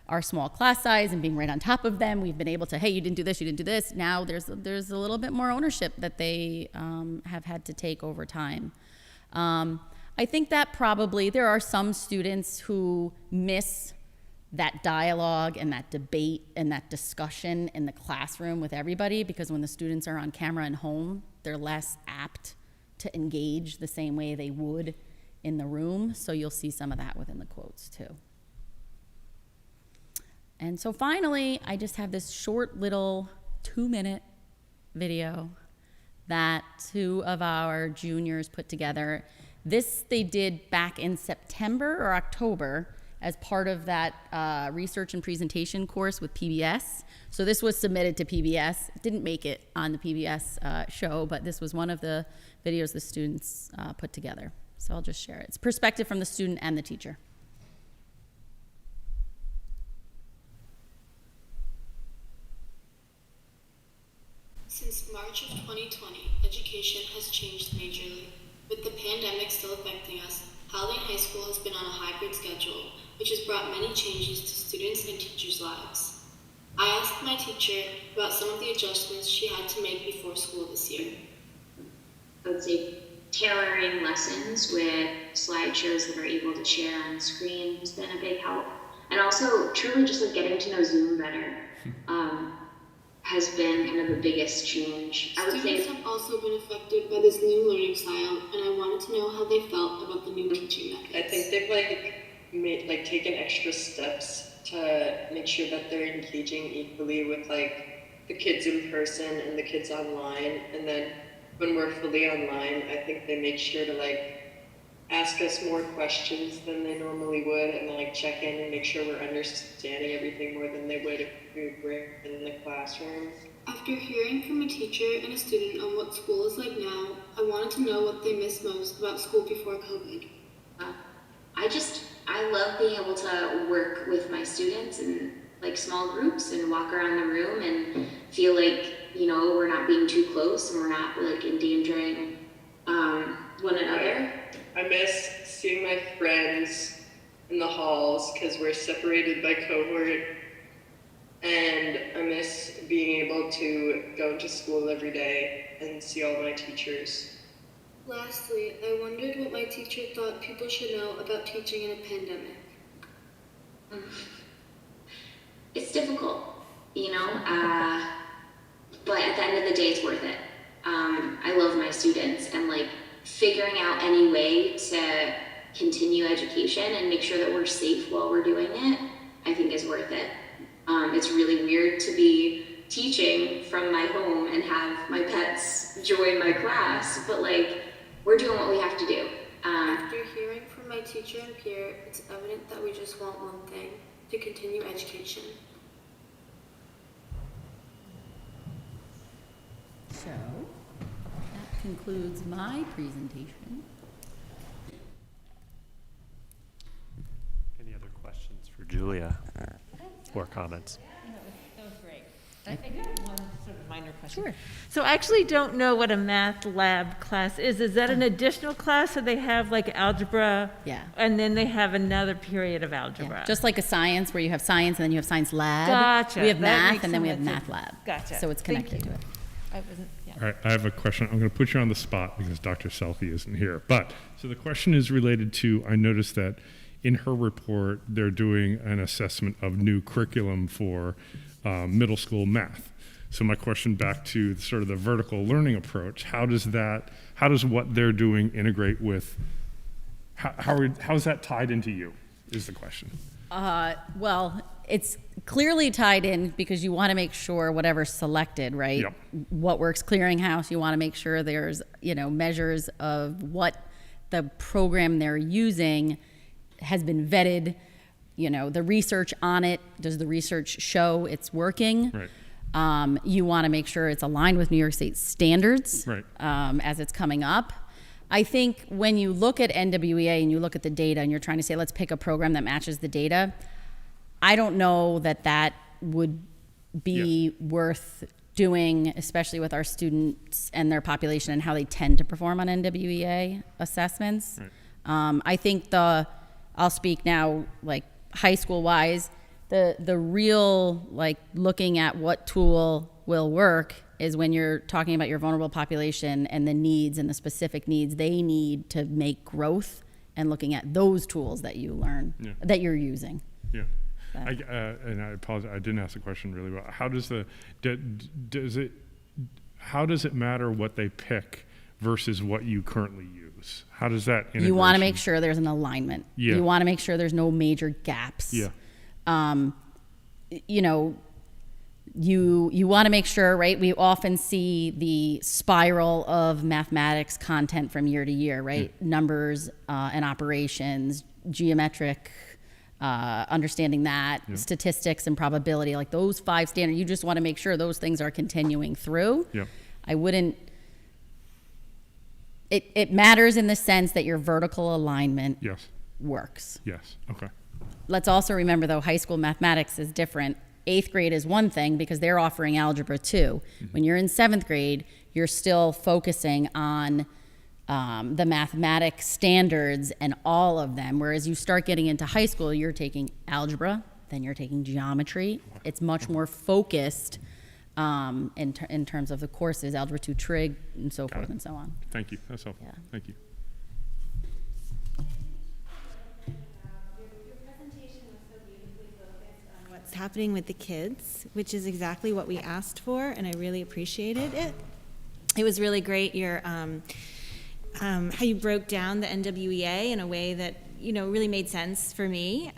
Speaker 5: our small class size and being right on top of them, we've been able to, hey, you didn't do this, you didn't do this. Now there's a little bit more ownership that they have had to take over time. I think that probably there are some students who miss that dialogue and that debate and that discussion in the classroom with everybody, because when the students are on camera and home, they're less apt to engage the same way they would in the room. So you'll see some of that within the quotes too. And so finally, I just have this short little 2-minute video that 2 of our juniors put together. This they did back in September or October as part of that research and presentation course with PBS. So this was submitted to PBS. It didn't make it on the PBS show, but this was one of the videos the students put together. So I'll just share it. It's perspective from the student and the teacher.
Speaker 6: Since March of 2020, education has changed majorly. With the pandemic still affecting us, Haldane High School has been on a hybrid schedule, which has brought many changes to students and teachers' lives. I asked my teacher about some of the adjustments she had to make before school this year.
Speaker 7: I would say tailoring lessons with slideshows that are able to share on the screen has been a big help. And also truly just like getting to know Zoom better has been kind of the biggest change. I would say
Speaker 6: Students have also been affected by this new learning style, and I wanted to know how they felt about the new teaching methods.
Speaker 8: I think they've taken extra steps to make sure that they're engaging equally with the kids in person and the kids online. And then when we're fully online, I think they make sure to ask us more questions than they normally would, and check in and make sure we're understanding everything more than they would if we were in the classroom.
Speaker 6: After hearing from a teacher and a student on what school is like now, I wanted to know what they miss most about school before COVID.
Speaker 7: I love being able to work with my students in small groups and walk around the room and feel we're not being too close and we're not endangering one another.
Speaker 8: I miss seeing my friends in the halls because we're separated by cohort, and I miss being able to go into school every day and see all my teachers.
Speaker 6: Lastly, I wondered what my teacher thought people should know about teaching in a pandemic.
Speaker 7: It's difficult, but at the end of the day, it's worth it. I love my students, and like figuring out any way to continue education and make sure that we're safe while we're doing it, I think is worth it. It's really weird to be teaching from my home and have my pets join my class, but like we're doing what we have to do.
Speaker 6: After hearing from my teacher and peer, it's evident that we just want one thing: to continue education.
Speaker 5: So, that concludes my presentation.
Speaker 3: Any other questions for Julia or comments?
Speaker 1: That was great. I have one sort of minor question.
Speaker 5: Sure.
Speaker 9: So I actually don't know what a math lab class is. Is that an additional class, so they have like algebra?
Speaker 5: Yeah.
Speaker 9: And then they have another period of algebra?
Speaker 5: Yeah, just like a science, where you have science and then you have science lab.
Speaker 9: Gotcha.
Speaker 5: We have
Speaker 9: That
Speaker 5: math
Speaker 9: makes
Speaker 5: and then we have
Speaker 9: sense.
Speaker 5: math lab.
Speaker 9: Gotcha.
Speaker 5: So it's
Speaker 9: Thank
Speaker 5: connected
Speaker 9: you.
Speaker 5: to it.
Speaker 9: I wasn't, yeah.
Speaker 4: All right, I have a question. I'm going to put you on the spot because Dr. Selfie isn't here. But, so the question is related to, I noticed that in her report, they're doing an assessment of new curriculum for middle school math. So my question back to sort of the vertical learning approach, how does what they're doing integrate with, how is that tied into you, is the question.
Speaker 5: Well, it's clearly tied in because you want to make sure whatever's selected, right?
Speaker 4: Yep.
Speaker 5: What Works Clearinghouse, you want to make sure there's, measures of what the program they're using has been vetted, the research on it. Does the research show it's working?
Speaker 4: Right.
Speaker 5: You want to make sure it's aligned with New York State standards,
Speaker 4: Right.
Speaker 5: As it's coming up. I think when you look at NWEA and you look at the data and you're trying to say, let's pick a program that matches the data, I don't know that would be worth doing, especially with our students and their population and how they tend to perform on NWEA assessments.
Speaker 4: Right.
Speaker 5: I think I'll speak now, like high school wise, the real, like, looking at what tool will work is when you're talking about your vulnerable population and the needs and the specific needs they need to make growth, and looking at those tools that you learn, that you're using.
Speaker 4: Yeah. And I apologize, I didn't ask the question really well. How does it matter what they pick versus what you currently use? How does that integration?
Speaker 5: You want to make sure there's an alignment.
Speaker 4: Yeah.
Speaker 5: You want to make sure there's no major gaps.
Speaker 4: Yeah.
Speaker 5: You want to make sure, right? We often see the spiral of mathematics content from year to year, right? Numbers and operations, geometric, understanding that, statistics and probability, like those 5 standards. You just want to make sure those things are continuing through.
Speaker 4: Yeah.
Speaker 5: I wouldn't. It matters in the sense that your vertical alignment works.
Speaker 4: Yes. Okay.
Speaker 5: Let's also remember, though, high school mathematics is different. 8th grade is one thing because they're offering algebra too. When you're in 7th grade, you're still focusing on the mathematics standards and all of them. Whereas you start getting into high school, you're taking algebra, then you're taking geometry. It's much more focused in terms of the courses, algebra 2 trig, and so forth and so on.
Speaker 4: Thank you. That's helpful.
Speaker 5: Yeah.
Speaker 4: Thank you.
Speaker 1: What's happening with the kids, which is exactly what we asked for, and I really appreciated it. It was really great how you broke down the NWEA in a way that really made sense for me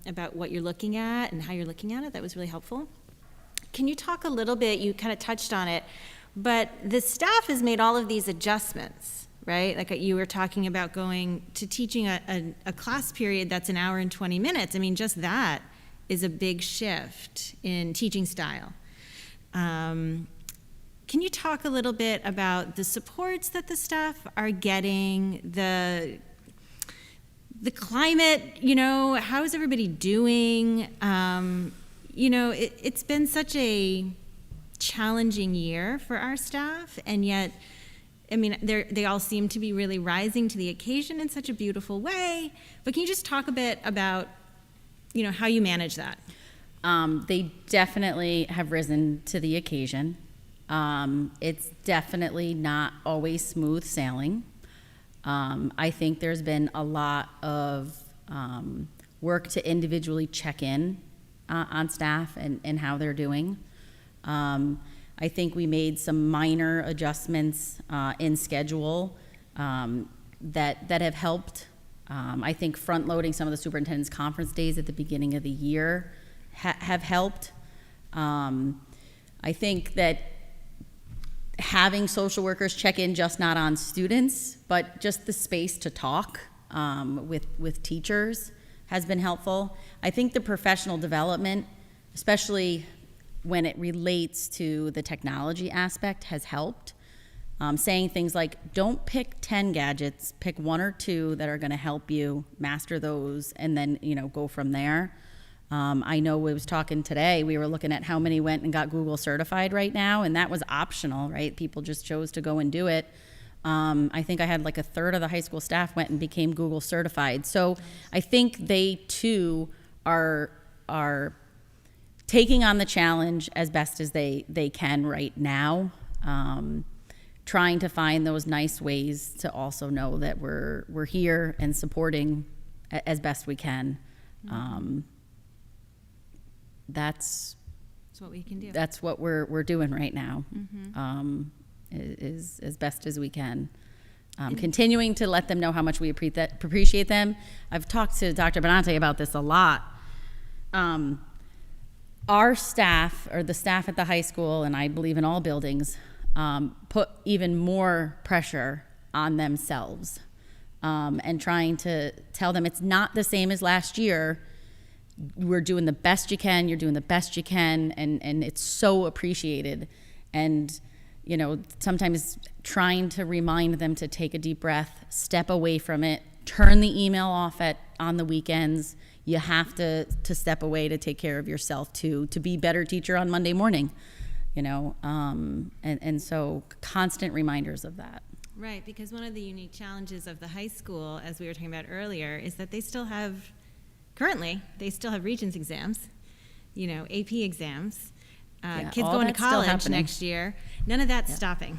Speaker 1: about what you're looking at and how you're looking at it. That was really helpful. Can you talk a little bit? You kind of touched on it, but the staff has made all of these adjustments, right? Like you were talking about going to teaching a class period that's an hour and 20 minutes. I mean, just that is a big shift in teaching style. Can you talk a little bit about the supports that the staff are getting, the climate, how is everybody doing? It's been such a challenging year for our staff, and yet, I mean, they all seem to be really rising to the occasion in such a beautiful way. But can you just talk a bit about how you manage that?
Speaker 5: They definitely have risen to the occasion. It's definitely not always smooth sailing. I think there's been a lot of work to individually check in on staff and how they're doing. I I think we made some minor adjustments in schedule that have helped. I think front-loading some of the superintendent's conference days at the beginning of the year have helped. I think that having social workers check in just not on students, but just the space to talk with teachers has been helpful. I think the professional development, especially when it relates to the technology aspect, has helped. Saying things like, don't pick 10 gadgets, pick 1 or 2 that are gonna help you master those, and then, go from there. I know we was talking today, we were looking at how many went and got Google certified right now, and that was optional, right? People just chose to go and do it. I think I had like a third of the high school staff went and became Google certified. So I think they too are taking on the challenge as best as they can right now. Trying to find those nice ways to also know that we're here and supporting as best we can. That's
Speaker 1: what we can do.
Speaker 5: That's what we're doing right now. Is as best as we can. Continuing to let them know how much we appreciate them. I've talked to Dr. Benante about this a lot. Our staff, or the staff at the high school, and I believe in all buildings, put even more pressure on themselves and trying to tell them it's not the same as last year. We're doing the best you can, you're doing the best you can, and it's so appreciated. And sometimes trying to remind them to take a deep breath, step away from it, turn the email off on the weekends. You have to step away to take care of yourself to be a better teacher on Monday morning. And so constant reminders of that.
Speaker 1: Right, because one of the unique challenges of the high school, as we were talking about earlier, is that they still have Regents exams, AP exams, kids
Speaker 5: all
Speaker 1: going to
Speaker 5: that's still
Speaker 1: college
Speaker 5: happening.
Speaker 1: next year. None of that's stopping,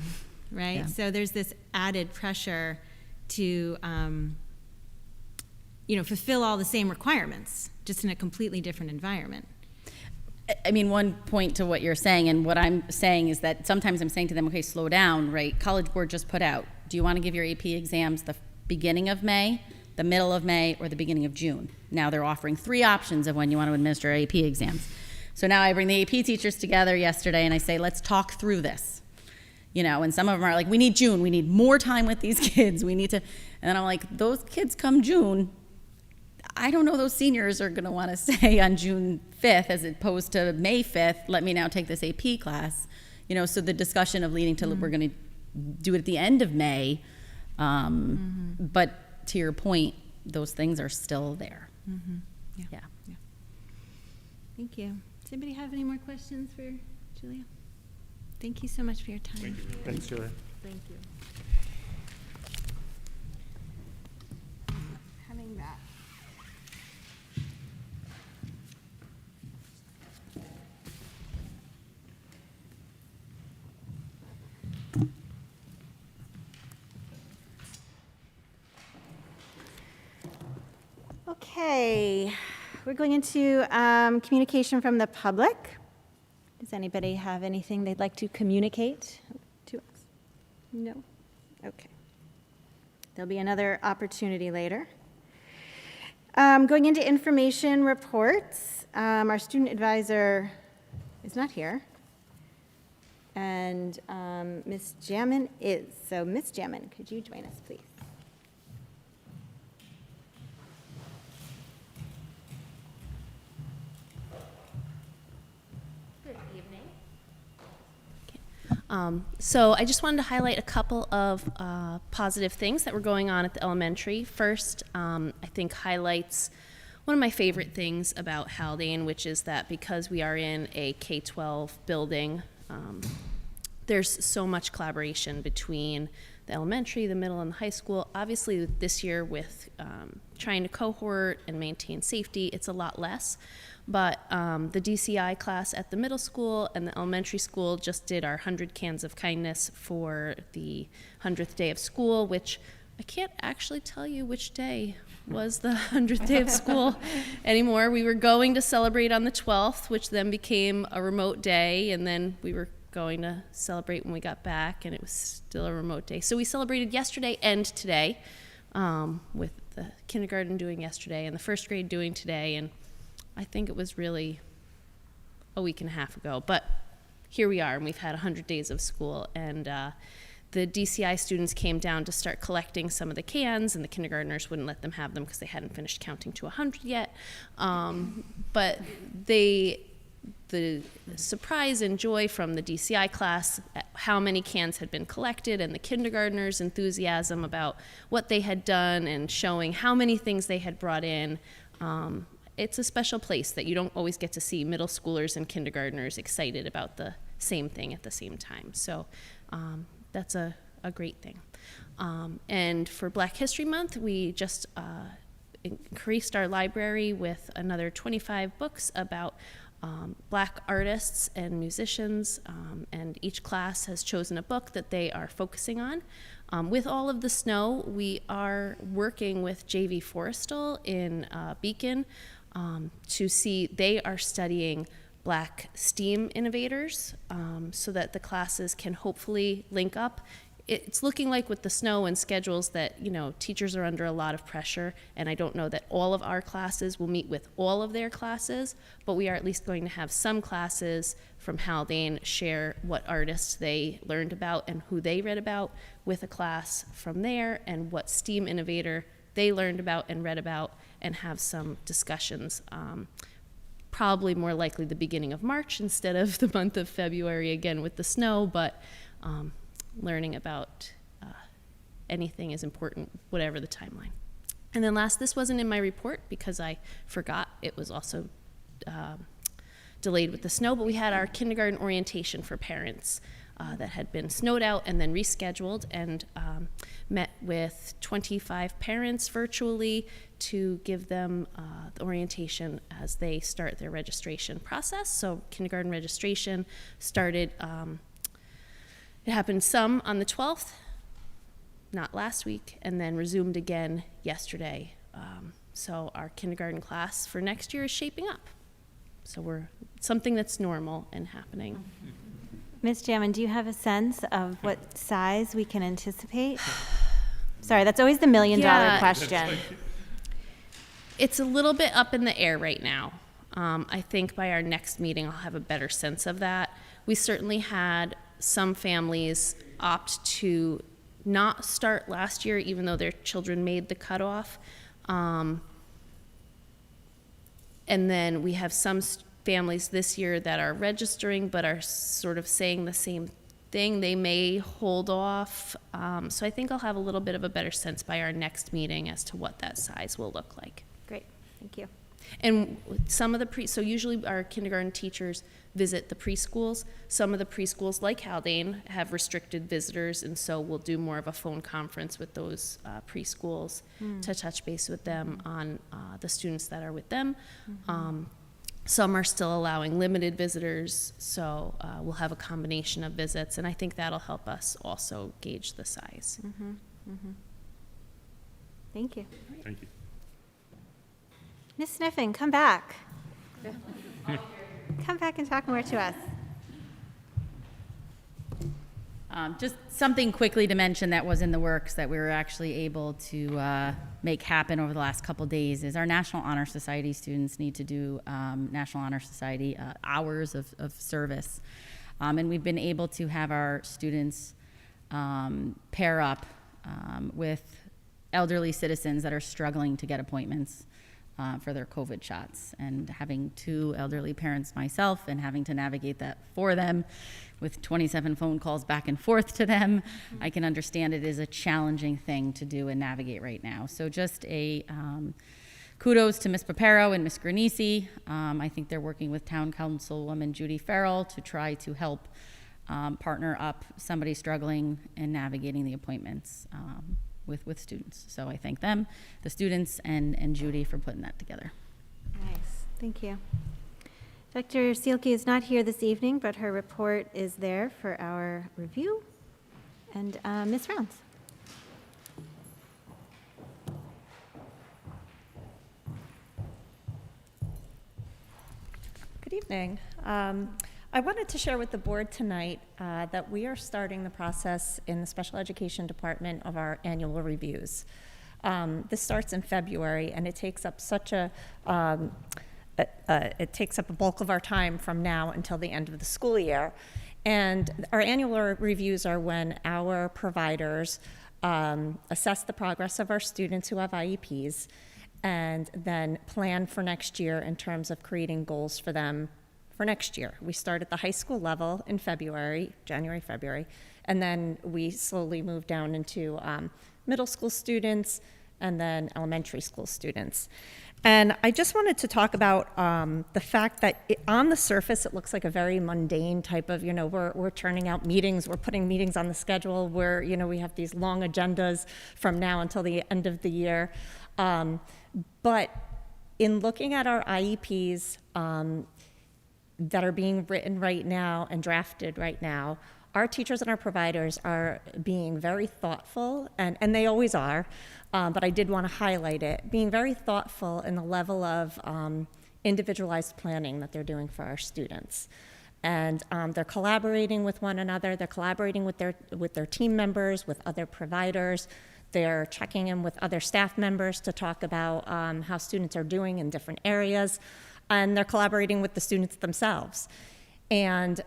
Speaker 1: right?
Speaker 5: Yeah.
Speaker 1: So there's this added pressure to, fulfill all the same requirements, just in a completely different environment.
Speaker 5: I mean, one point to what you're saying, and what I'm saying is that sometimes I'm saying to them, okay, slow down, right? College Board just put out, do you want to give your AP exams the beginning of May, the middle of May, or the beginning of June? Now they're offering 3 options of when you want to administer AP exams. So now I bring the AP teachers together yesterday and I say, let's talk through this. And some of them are like, we need June, we need more time with these kids, we need to, and then I'm like, those kids come June, I don't know those seniors are going to want to say on June 5th as opposed to May 5th, let me now take this AP class. So the discussion of leading to we're going to do it at the end of May. But to your point, those things are still there. Yeah.
Speaker 1: Thank you. Does anybody have any more questions for Julia? Thank you so much for your time.
Speaker 4: Thank you.
Speaker 3: Thanks, Julia.
Speaker 1: Thank you. Having that. Okay, we're going into communication from the public. Does anybody have anything they'd like to communicate to us? No? Okay. There'll be another opportunity later. Going into information reports, our student advisor is not here, and Ms. Jamin is. So Ms. Jamin, could you join us, please?
Speaker 10: So I just wanted to highlight a couple of positive things that were going on at the elementary. First, I think highlights one of my favorite things about Haldane, which is that because we are in a K-12 building, there's so much collaboration between the elementary, the middle, and the high school. Obviously, this year with trying to cohort and maintain safety, it's a lot less. But the DCI class at the middle school and the elementary school just did our 100 cans of kindness for the 100th day of school, which I can't actually tell you which day was the 100th day of school anymore. We were going to celebrate on the 12th, which then became a remote day, and then we were going to celebrate when we got back, and it was still a remote day. So we celebrated yesterday and today, with the kindergarten doing yesterday and the first grade doing today, and I think it was really a week and a half ago, but here we are, and we've had 100 days of school, and the DCI students came down to start collecting some of the cans, and the kindergartners wouldn't let them have them because they hadn't finished counting to 100 yet. But the surprise and joy from the DCI class at how many cans had been collected, and the kindergartners' enthusiasm about what they had done and showing how many things they had brought in. It's a special place that you don't always get to see middle schoolers and kindergartners excited about the same thing at the same time. So that's a great thing. And for Black History Month, we just increased our library with another 25 books about Black artists and musicians, and each class has chosen a book that they are focusing on. With all of the snow, we are working with JV Forrestal in Beacon to see, they are studying Black STEAM innovators, so that the classes can hopefully link up. It's looking like with the snow and schedules that, you know, teachers are under a lot of pressure, and I don't know that all of our classes will meet with all of their classes, but we are at least going to have some classes from Haldane share what artists they learned about and who they read about with a class from there, and what STEAM innovator they learned about and read about, and have some discussions. Probably more likely the beginning of March instead of the month of February, again with the snow, but learning about anything is important, whatever the timeline. And then last, this wasn't in my report because I forgot. It was also delayed with the snow, but we had our kindergarten orientation for parents that had been snowed out and then rescheduled, and met with 25 parents virtually to give them the orientation as they start their registration process. So kindergarten registration started, it happened some on the 12th, not last week, and then resumed again yesterday. So our kindergarten class for next year is shaping up. So we're something that's normal and happening.
Speaker 1: Ms. Jammin, do you have a sense of what size we can anticipate? Sorry, that's always the million-dollar question.
Speaker 10: It's a little bit up in the air right now. I think by our next meeting, I'll have a better sense of that. We certainly had some families opt to not start last year, even though their children made the cutoff. And then we have some families this year that are registering but are sort of saying the same thing. They may hold off. So I think I'll have a little bit of a better sense by our next meeting as to what that size will look like.
Speaker 1: Great, thank you.
Speaker 10: And some of the so usually our kindergarten teachers visit the preschools. Some of the preschools, like Haldane, have restricted visitors, and so we'll do more of a phone conference with those preschools to touch base with them on the students that are with them. Some are still allowing limited visitors, so we'll have a combination of visits, and I think that'll help us also gauge the size.
Speaker 1: Thank you.
Speaker 4: Thank you.
Speaker 1: Ms. Sniffen, come back. Come back and talk more to us.
Speaker 5: Just something quickly to mention that was in the works that we were actually able to make happen over the last couple days is our National Honor Society students need to do National Honor Society hours of service. And we've been able to have our students pair up with elderly citizens that are struggling to get appointments for their COVID shots. And having two elderly parents myself and having to navigate that for them with 27 phone calls back and forth to them, I can understand it is a challenging thing to do and navigate right now. So just a kudos to Ms. Papero and Ms. Granisi. I think they're working with Town Councilwoman Judy Farrell to try to help partner up somebody struggling and navigating the appointments with students. So I thank them, the students, and Judy for putting that together.
Speaker 1: Nice, thank you. Dr. Seelke is not here this evening, but her report is there for our review. And Ms. Rounds.
Speaker 11: Good evening. I wanted to share with the board tonight that we are starting the process in the special education department of our annual reviews. This starts in February, and it takes up it takes up a bulk of our time from now until the end of the school year. And our annual reviews are when our providers assess the progress of our students who have IEPs, and then plan for next year in terms of creating goals for them for next year. We start at the high school level in February, January, February, and then we slowly move down into middle school students and then elementary school students. And I just wanted to talk about the fact that on the surface, it looks like a very mundane type of, we're turning out meetings, we're putting meetings on the schedule, where, we have these long agendas from now until the end of the year. But in looking at our IEPs that are being written right now and drafted right now, our teachers and our providers are being very thoughtful, and they always are, but I did want to highlight it, being very thoughtful in the level of individualized planning that they're doing for our students. And they're collaborating with one another, they're collaborating with their team members, with other providers, they're checking in with other staff members to talk about how students are doing in different areas, and they're collaborating with the students themselves. And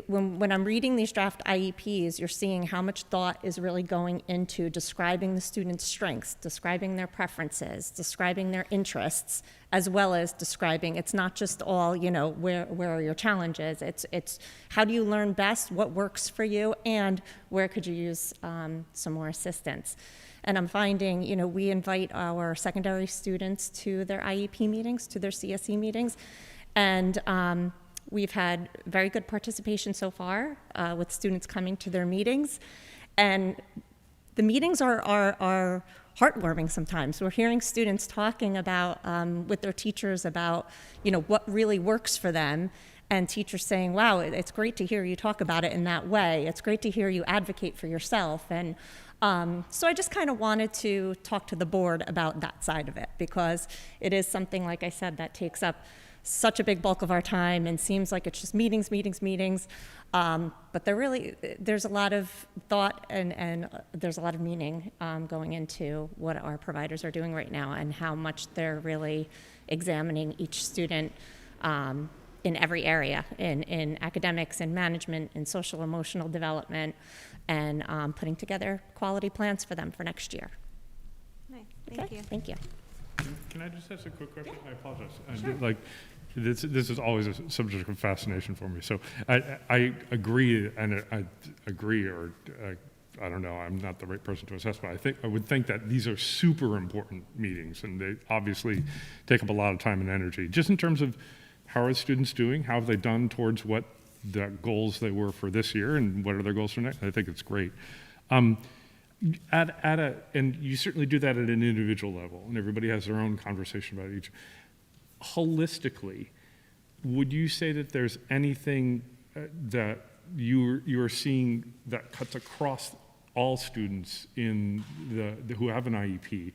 Speaker 11: when I'm reading these draft IEPs, you're seeing how much thought is really going into describing the students' strengths, describing their preferences, describing their interests, as well as describing, it's not just all, where are your challenges, it's how do you learn best, what works for you, and where could you use some more assistance. And I'm finding, we invite our secondary students to their IEP meetings, to their CSE meetings, and we've had very good participation so far with students coming to their meetings. And the meetings are heartwarming sometimes. We're hearing students talking about, with their teachers about, what really works for them. And teachers saying, wow, it's great to hear you talk about it in that way. It's great to hear you advocate for yourself. And so I just kind of wanted to talk to the board about that side of it, because it is something, like I said, that takes up such a big bulk of our time and seems like it's just meetings. But there's a lot of thought and there's a lot of meaning going into what our providers are doing right now and how much they're really examining each student in every area, in academics, in management, in social emotional development, and putting together quality plans for them for next year.
Speaker 1: Nice. Thank you.
Speaker 11: Thank you.
Speaker 4: Can I just ask a quick question? I apologize.
Speaker 1: Sure.
Speaker 4: This is always a subject of fascination for me. So I agree, and I agree, or I don't know, I'm not the right person to assess, but I would think that these are super important meetings, and they obviously take up a lot of time and energy. Just in terms of how are students doing? How have they done towards what the goals they were for this year, and what are their goals for next? I think it's great. And you certainly do that at an individual level, and everybody has their own conversation about each. Holistically, would you say that there's anything that you're seeing that cuts across all students in who have an IEP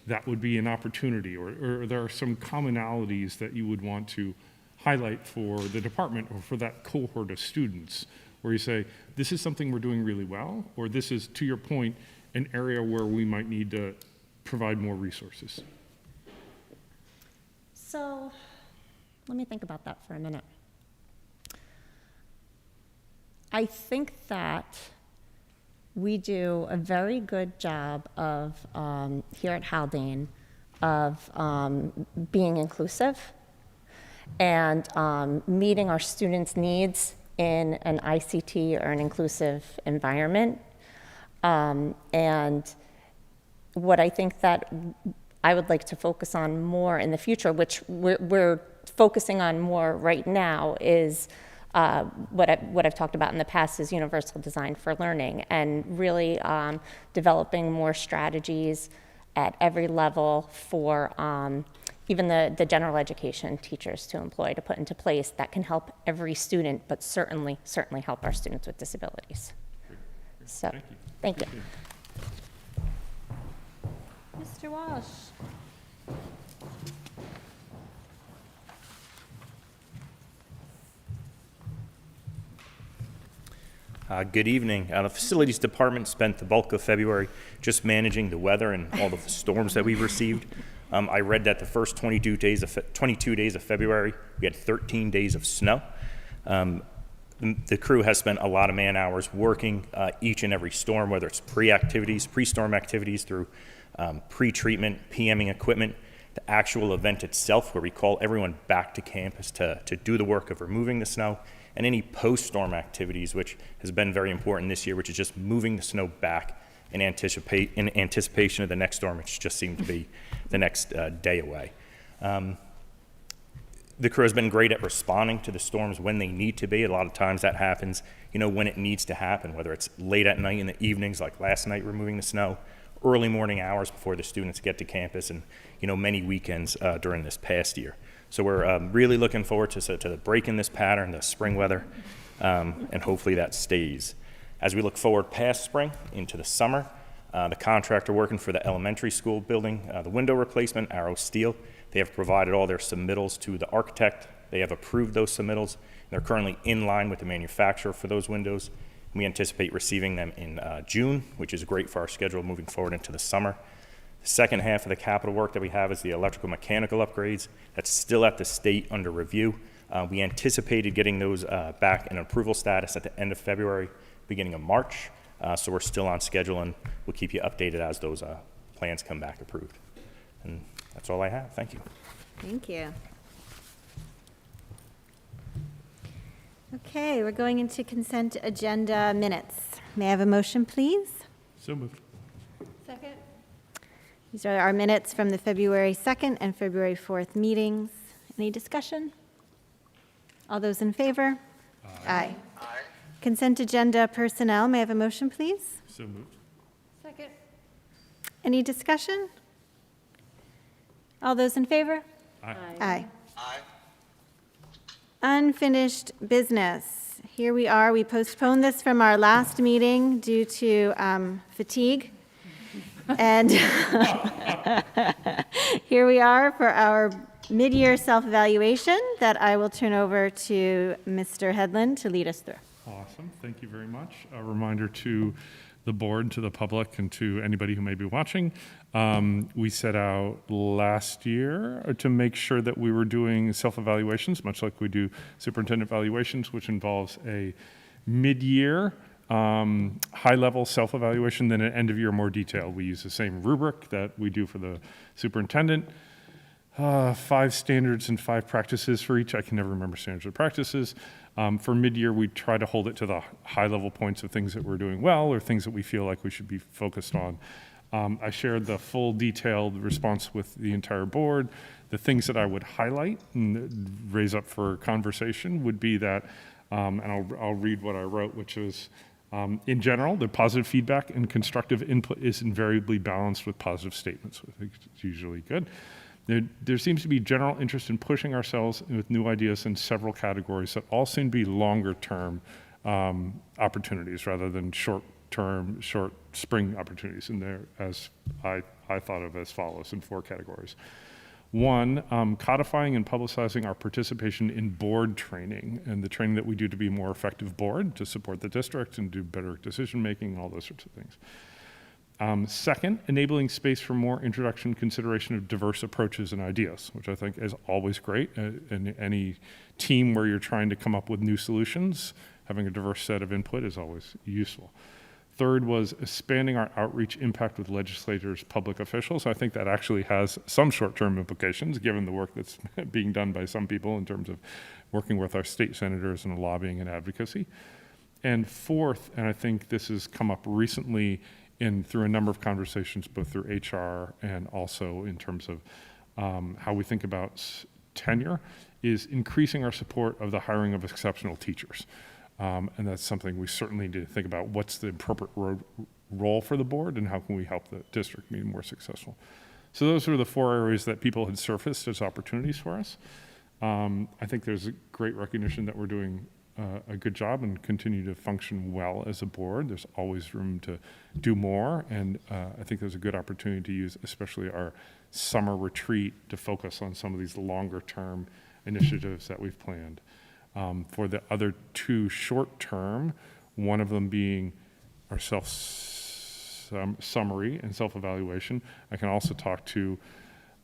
Speaker 4: that would be an opportunity, or there are some commonalities that you would want to highlight for the department or for that cohort of students, where you say, this is something we're doing really well, or this is, to your point, an area where we might need to provide more resources?
Speaker 11: So let me think about that for a minute. I think that we do a very good job of, here at Haldane, of being inclusive and meeting our students' needs in an ICT or an inclusive environment. And what I think that I would like to focus on more in the future, which we're focusing on more right now, is what I've talked about in the past is universal design for learning, and really developing more strategies at every level for even the general education teachers to employ, to put into place that can help every student, but certainly help our students with disabilities. So, thank you.
Speaker 1: Mr. Walsh.
Speaker 12: Good evening. The facilities department spent the bulk of February just managing the weather and all of the storms that we've received. I read that the first 22 days of February, we had 13 days of snow. The crew has spent a lot of man hours working each and every storm, whether it's pre-storm activities through pre-treatment, PMing equipment, the actual event itself where we call everyone back to campus to do the work of removing the snow, and any post-storm activities, which has been very important this year, which is just moving the snow back in anticipation of the next storm, which just seemed to be the next day away. The crew has been great at responding to the storms when they need to be. A lot of times that happens, when it needs to happen, whether it's late at night in the evenings, like last night removing the snow, early morning hours before the students get to campus, and many weekends during this past year. So we're really looking forward to breaking this pattern, the spring weather, and hopefully that stays. As we look forward past spring into the summer, the contractor working for the elementary school building, the window replacement, Arrow Steel, they have provided all their submittals to the architect. They have approved those submittals. They're currently in line with the manufacturer for those windows. We anticipate receiving them in June, which is great for our schedule moving forward into the summer. The second half of the capital work that we have is the electrical mechanical upgrades. That's still at the state under review. We anticipated getting those back in approval status at the end of February, beginning of March. So we're still on schedule, and we'll keep you updated as those plans come back approved. And that's all I have. Thank you.
Speaker 1: Thank you. Okay, we're going into consent agenda minutes. May I have a motion, please?
Speaker 4: So moved.
Speaker 1: Second. These are our minutes from the February 2nd and February 4th meetings. Any discussion? All those in favor? Aye. Aye. Consent agenda personnel. May I have a motion, please?
Speaker 4: So moved.
Speaker 1: Second. Any discussion? All those in favor?
Speaker 4: Aye.
Speaker 1: Aye. Aye. Unfinished business. Here we are. We postponed this from our last meeting due to fatigue. And here we are for our mid-year self-evaluation that I will turn over to Mr. Headland to lead us through.
Speaker 4: Awesome. Thank you very much. A reminder to the board, to the public, and to anybody who may be watching. We set out last year to make sure that we were doing self-evaluations, much like we do superintendent evaluations, which involves a mid-year high-level self-evaluation, then an end-of-year more detailed. We use the same rubric that we do for the superintendent. 5 standards and 5 practices for each. I can never remember standards or practices. For mid-year, we try to hold it to the high-level points of things that we're doing well or things that we feel like we should be focused on. I shared the full detailed response with the entire board. The things that I would highlight and raise up for conversation would be that, and I'll read what I wrote, which is, in general, the positive feedback and constructive input is invariably balanced with positive statements. I think it's usually good. There seems to be general interest in pushing ourselves with new ideas in several categories that all seem to be longer-term opportunities rather than short spring opportunities. And there, as I thought of as follows in 4 categories. 1, codifying and publicizing our participation in board training and the training that we do to be a more effective board, to support the district and do better decision-making and all those sorts of things. 2nd, enabling space for more introduction consideration of diverse approaches and ideas, which I think is always great. In any team where you're trying to come up with new solutions, having a diverse set of input is always useful. 3rd was expanding our outreach impact with legislators, public officials. I think that actually has some short-term implications given the work that's being done by some people in terms of working with our state senators and lobbying and advocacy. And 4th, and I think this has come up recently through a number of conversations, both through HR and also in terms of how we think about tenure, is increasing our support of the hiring of exceptional teachers. And that's something we certainly need to think about. What's the appropriate role for the board and how can we help the district be more successful? So those are the 4 areas that people had surfaced as opportunities for us. I think there's a great recognition that we're doing a good job and continue to function well as a board. There's always room to do more, and I think there's a good opportunity to use especially our summer retreat to focus on some of these longer-term initiatives that we've planned. For the other 2 short-term, one of them being our summary and self-evaluation. I can also talk to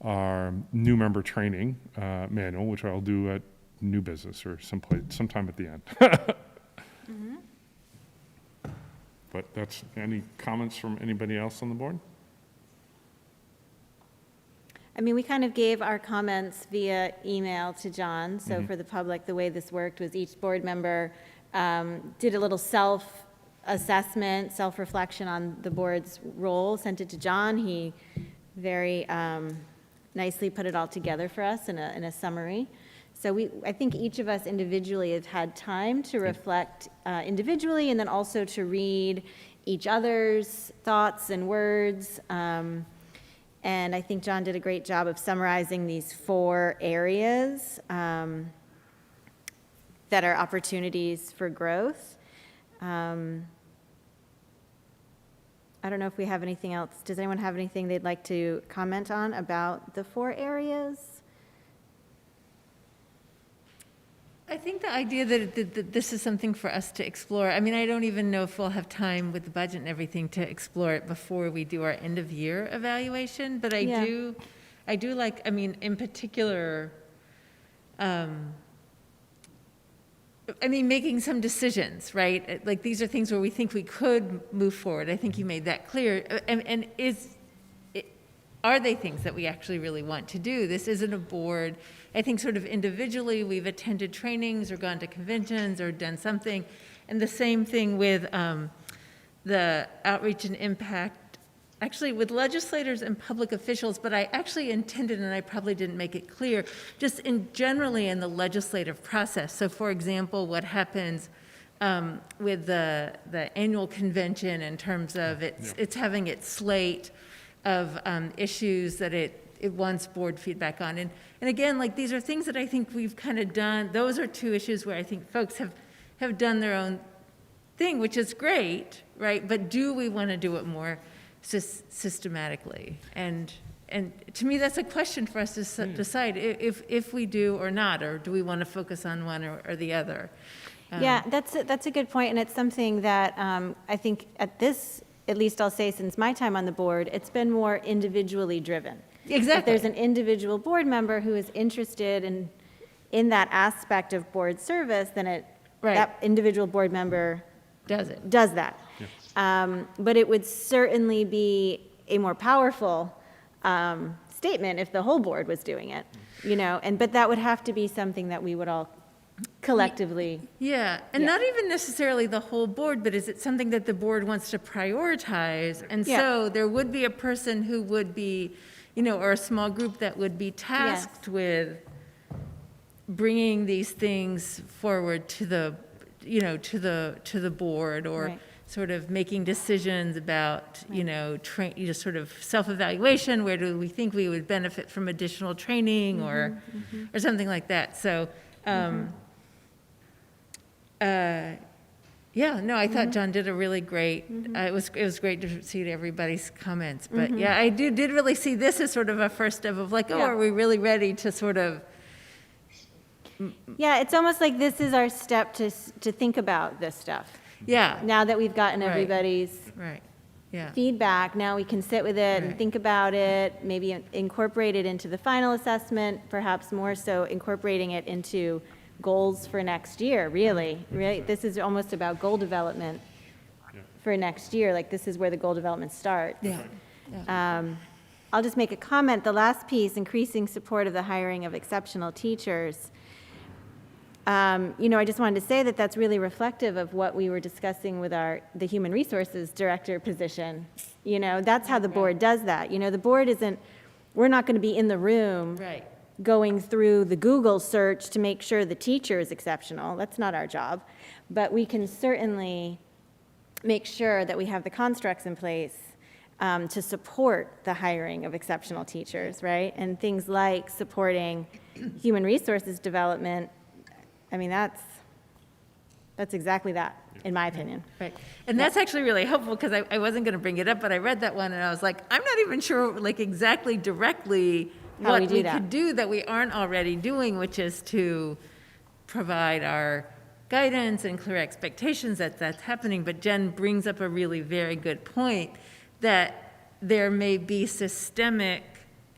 Speaker 4: our new member training manual, which I'll do at new business or sometime at the end. But that's, any comments from anybody else on the board?
Speaker 1: I mean, we kind of gave our comments via email to John. So for the public, the way this worked was each board member did a little self-assessment, self-reflection on the board's role, sent it to John. He very nicely put it all together for us in a summary. So I think each of us individually have had time to reflect individually and then also to read each other's thoughts and words. And I think John did a great job of summarizing these 4 areas that are opportunities for growth. I don't know if we have anything else. Does anyone have anything they'd like to comment on about the 4 areas?
Speaker 9: I think the idea that this is something for us to explore, I mean, I don't even know if we'll have time with the budget and everything to explore it before we do our end of year evaluation, but I do like, I mean, in particular, I mean, making some decisions, right? Like, these are things where we think we could move forward. I think you made that clear. And are they things that we actually really want to do? This isn't a board. I think sort of individually, we've attended trainings or gone to conventions or done something. And the same thing with the outreach and impact, actually with legislators and public officials, but I actually intended, and I probably didn't make it clear, just generally in the legislative process. So for example, what happens with the annual convention in terms of it's having its slate of issues that it wants board feedback on. And again, like, these are things that I think we've kind of done. Those are 2 issues where I think folks have done their own thing, which is great, right? But do we want to do it more systematically? And to me, that's a question for us to decide if we do or not, or do we want to focus on one or the other?
Speaker 1: Yeah, that's a good point, and it's something that I think at least I'll say since my time on the board, it's been more individually driven.
Speaker 9: Exactly.
Speaker 1: If there's an individual board member who is interested in that aspect of board service, then that individual board member does that. Yeah. But it would certainly be a more powerful statement if the whole board was doing it, but that would have to be something that we would all collectively.
Speaker 9: Not even necessarily the whole board, but is it something that the board wants to prioritize? And so there would be a person who would be, or a small group that would be tasked with bringing these things forward to the, to the board, or sort of making decisions about, sort of self-evaluation. Where do we think we would benefit from additional training, or something like that? So. I thought John did a really great, it was great to see everybody's comments, but I did really see this as sort of a first step of like, are we really ready to sort of.
Speaker 1: Yeah, it's almost like this is our step to think about this stuff.
Speaker 9: Yeah.
Speaker 1: Now that we've gotten everybody's
Speaker 9: Yeah.
Speaker 1: feedback. Now we can sit with it and think about it, maybe incorporate it into the final assessment, perhaps more so incorporating it into goals for next year, really, right? This is almost about goal development for next year. Like, this is where the goal development starts. I'll just make a comment. The last piece, increasing support of the hiring of exceptional teachers. I just wanted to say that that's really reflective of what we were discussing with the human resources director position. That's how the board does that. The board we're not going to be in the room going through the Google search to make sure the teacher is exceptional. That's not our job. But we can certainly make sure that we have the constructs in place to support the hiring of exceptional teachers, right? And things like supporting human resources development. I mean, that's exactly that, in my opinion.
Speaker 9: Right. And that's actually really helpful, because I wasn't going to bring it up, but I read that one and I was like, I'm not even sure like exactly directly what we could do that we aren't already doing, which is to provide our guidance and clear expectations that that's happening. But Jen brings up a really very good point that there may be systemic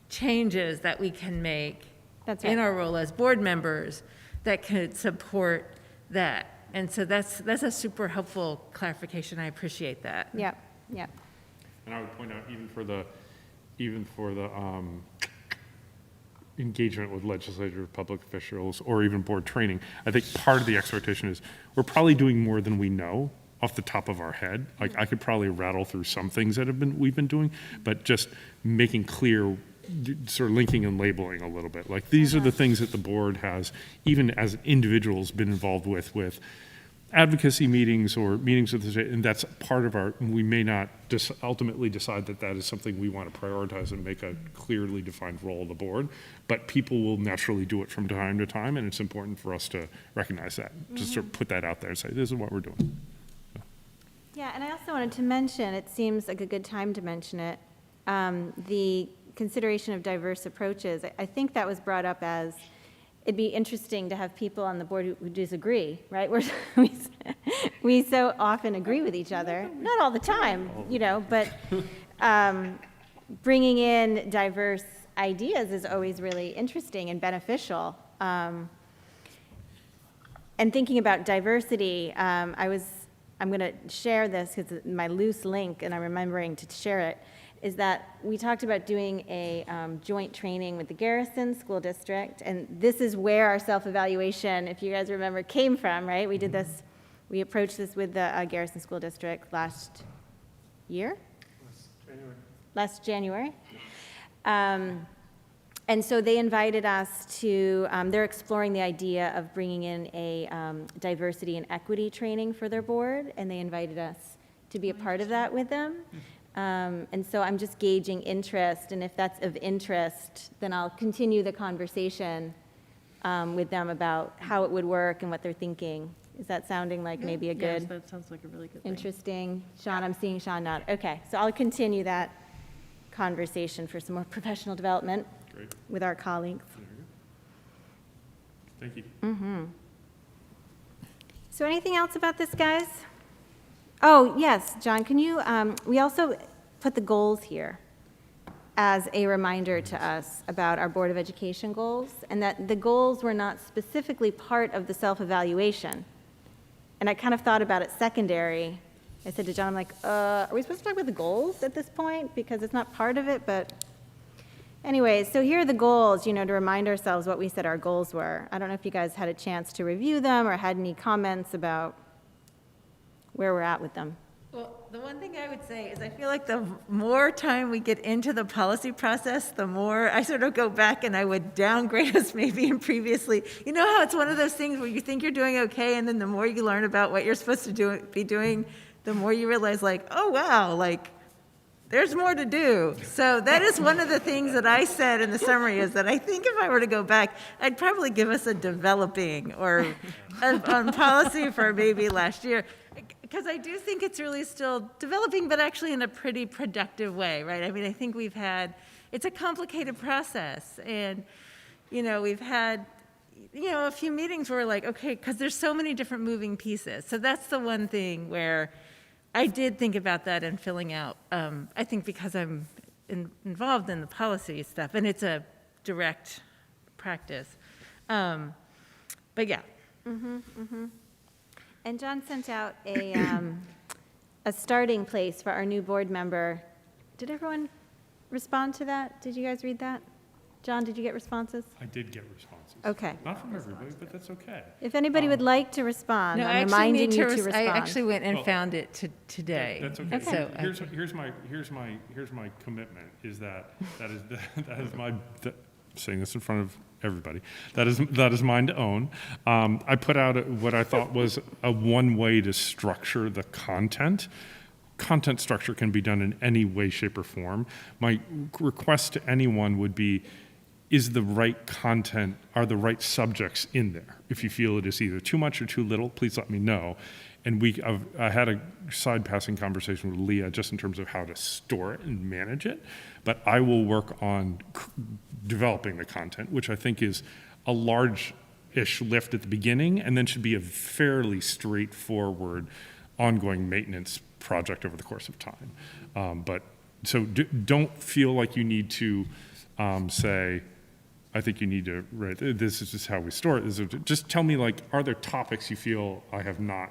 Speaker 9: changes that we can make
Speaker 1: That's right.
Speaker 9: in our role as board members that could support that. And so that's a super helpful clarification. I appreciate that.
Speaker 1: Yep, yep.
Speaker 4: And I would point out, even for the engagement with legislative public officials or even board training, I think part of the expectation is we're probably doing more than we know off the top of our head. Like, I could probably rattle through some things that we've been doing, but just making clear, sort of linking and labeling a little bit. Like, these are the things that the board has, even as individuals, been involved with advocacy meetings or meetings with the state, and that's part of our, we may not just ultimately decide that that is something we want to prioritize and make a clearly defined role of the board, but people will naturally do it from time to time, and it's important for us to recognize that, just sort of put that out there and say, this is what we're doing.
Speaker 1: Yeah, and I also wanted to mention, it seems like a good time to mention it, the consideration of diverse approaches. I think that was brought up as, it'd be interesting to have people on the board who disagree, right? We so often agree with each other, not all the time, but bringing in diverse ideas is always really interesting and beneficial. And thinking about diversity, I'm going to share this because it's my loose link, and I'm remembering to share it, is that we talked about doing a joint training with the Garrison School District, and this is where our self-evaluation, if you guys remember, came from, right? We did this, we approached this with the Garrison School District last year? Last January. And so they invited us to, they're exploring the idea of bringing in a diversity and equity training for their board, and they invited us to be a part of that with them. And so I'm just gauging interest, and if that's of interest, then I'll continue the conversation with them about how it would work and what they're thinking. Is that sounding like maybe a good?
Speaker 2: Yes, that sounds like a really good thing.
Speaker 1: Interesting. Sean, I'm seeing Sean nod. Okay, so I'll continue that conversation for some more professional development with our colleagues.
Speaker 4: Thank you.
Speaker 1: So anything else about this, guys? Oh, yes, John, can you, we also put the goals here as a reminder to us about our Board of Education goals, and that the goals were not specifically part of the self-evaluation. And I kind of thought about it secondary. I said to John, I'm like, are we supposed to talk about the goals at this point? Because it's not part of it, but anyways, so here are the goals, to remind ourselves what we said our goals were. I don't know if you guys had a chance to review them or had any comments about where we're at with them.
Speaker 9: Well, the one thing I would say is I feel like the more time we get into the policy process, the more I sort of go back and I would downgrade us maybe in previously. You know how it's one of those things where you think you're doing okay, and then the more you learn about what you're supposed to be doing, the more you realize, like, oh, wow, like, there's more to do. So that is one of the things that I said in the summary, is that I think if I were to go back, I'd probably give us a developing or on policy for maybe last year. Because I do think it's really still developing, but actually in a pretty productive way, right? I mean, I think it's a complicated process. And, we've had, a few meetings where we're like, okay, because there's so many different moving pieces. So that's the one thing where I did think about that and filling out. I think because I'm involved in the policy stuff, and it's a direct practice. But yeah.
Speaker 1: And John sent out a starting place for our new board member. Did everyone respond to that? Did you guys read that? John, did you get responses?
Speaker 4: I did get responses.
Speaker 1: Okay.
Speaker 4: Not from everybody, but that's okay.
Speaker 1: If anybody would like to respond,
Speaker 9: No,
Speaker 1: I'm reminding you to respond.
Speaker 9: I actually went and found it today.
Speaker 4: That's okay.
Speaker 9: So
Speaker 4: Here's my commitment, is that is my, saying this in front of everybody, that is mine to own. I put out what I thought was a one way to structure the content. Content structure can be done in any way, shape, or form. My request to anyone would be, is the right content, are the right subjects in there? If you feel it is either too much or too little, please let me know. And I had a side passing conversation with Leah just in terms of how to store it and manage it, but I will work on developing the content, which I think is a large $1,000-ish lift at the beginning, and then should be a fairly straightforward ongoing maintenance project over the course of time. So don't feel like you need to say, I think you need to, right, this is just how we store it. Just tell me, like, are there topics you feel I have not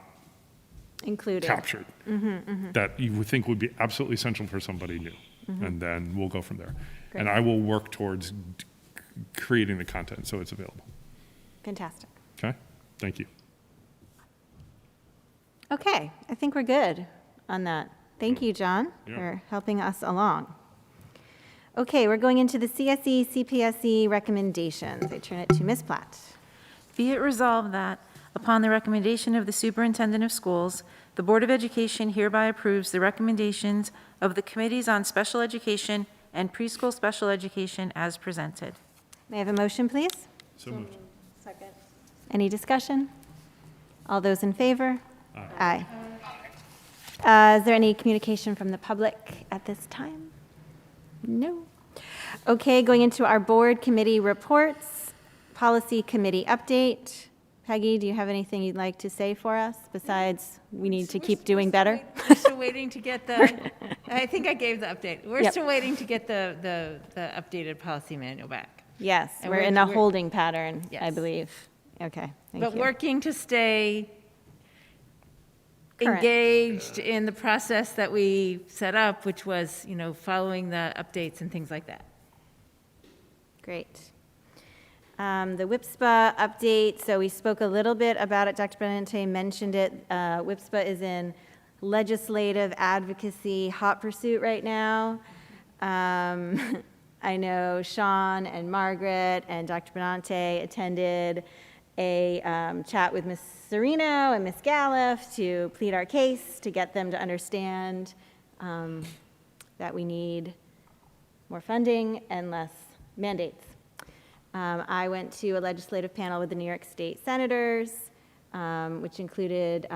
Speaker 1: Included.
Speaker 4: captured that you would think would be absolutely essential for somebody new? And then we'll go from there.
Speaker 1: Great.
Speaker 4: And I will work towards creating the content so it's available.
Speaker 1: Fantastic.
Speaker 4: Okay? Thank you.
Speaker 1: Okay, I think we're good on that. Thank you, John,
Speaker 4: Yeah.
Speaker 1: for helping us along. Okay, we're going into the CSE, CPSE recommendations. I turn it to Ms. Platt.
Speaker 13: Be it resolved that, upon the recommendation of the Superintendent of Schools, the Board of Education hereby approves the recommendations of the Committees on Special Education and Preschool Special Education as presented.
Speaker 1: May I have a motion, please?
Speaker 4: So moved.
Speaker 1: Any discussion? All those in favor? Aye. Is there any communication from the public at this time? No. Okay, going into our board committee reports, policy committee update. Peggy, do you have anything you'd like to say for us besides we need to keep doing better?
Speaker 9: We're still waiting to get the, I think I gave the update. We're
Speaker 1: Yep.
Speaker 9: still waiting to get the updated policy manual back.
Speaker 1: Yes,
Speaker 9: And
Speaker 1: we're
Speaker 9: we're-
Speaker 1: in a
Speaker 9: we're-
Speaker 1: holding pattern, I
Speaker 9: Yes.
Speaker 1: believe. Okay, thank
Speaker 9: But
Speaker 1: you.
Speaker 9: working to stay
Speaker 1: Current.
Speaker 9: engaged in the process that we set up, which was, following the updates and things like that.
Speaker 1: Great. The WIPSPA update, so we spoke a little bit about it. Dr. Benante mentioned it. WIPSPA is in legislative advocacy hot pursuit right now. I know Sean and Margaret and Dr. Benante attended a chat with Ms. Serino and Ms. Galliff to plead our case, to get them to understand that we need more funding and less mandates. I went to a legislative panel with the New York State Senators, which included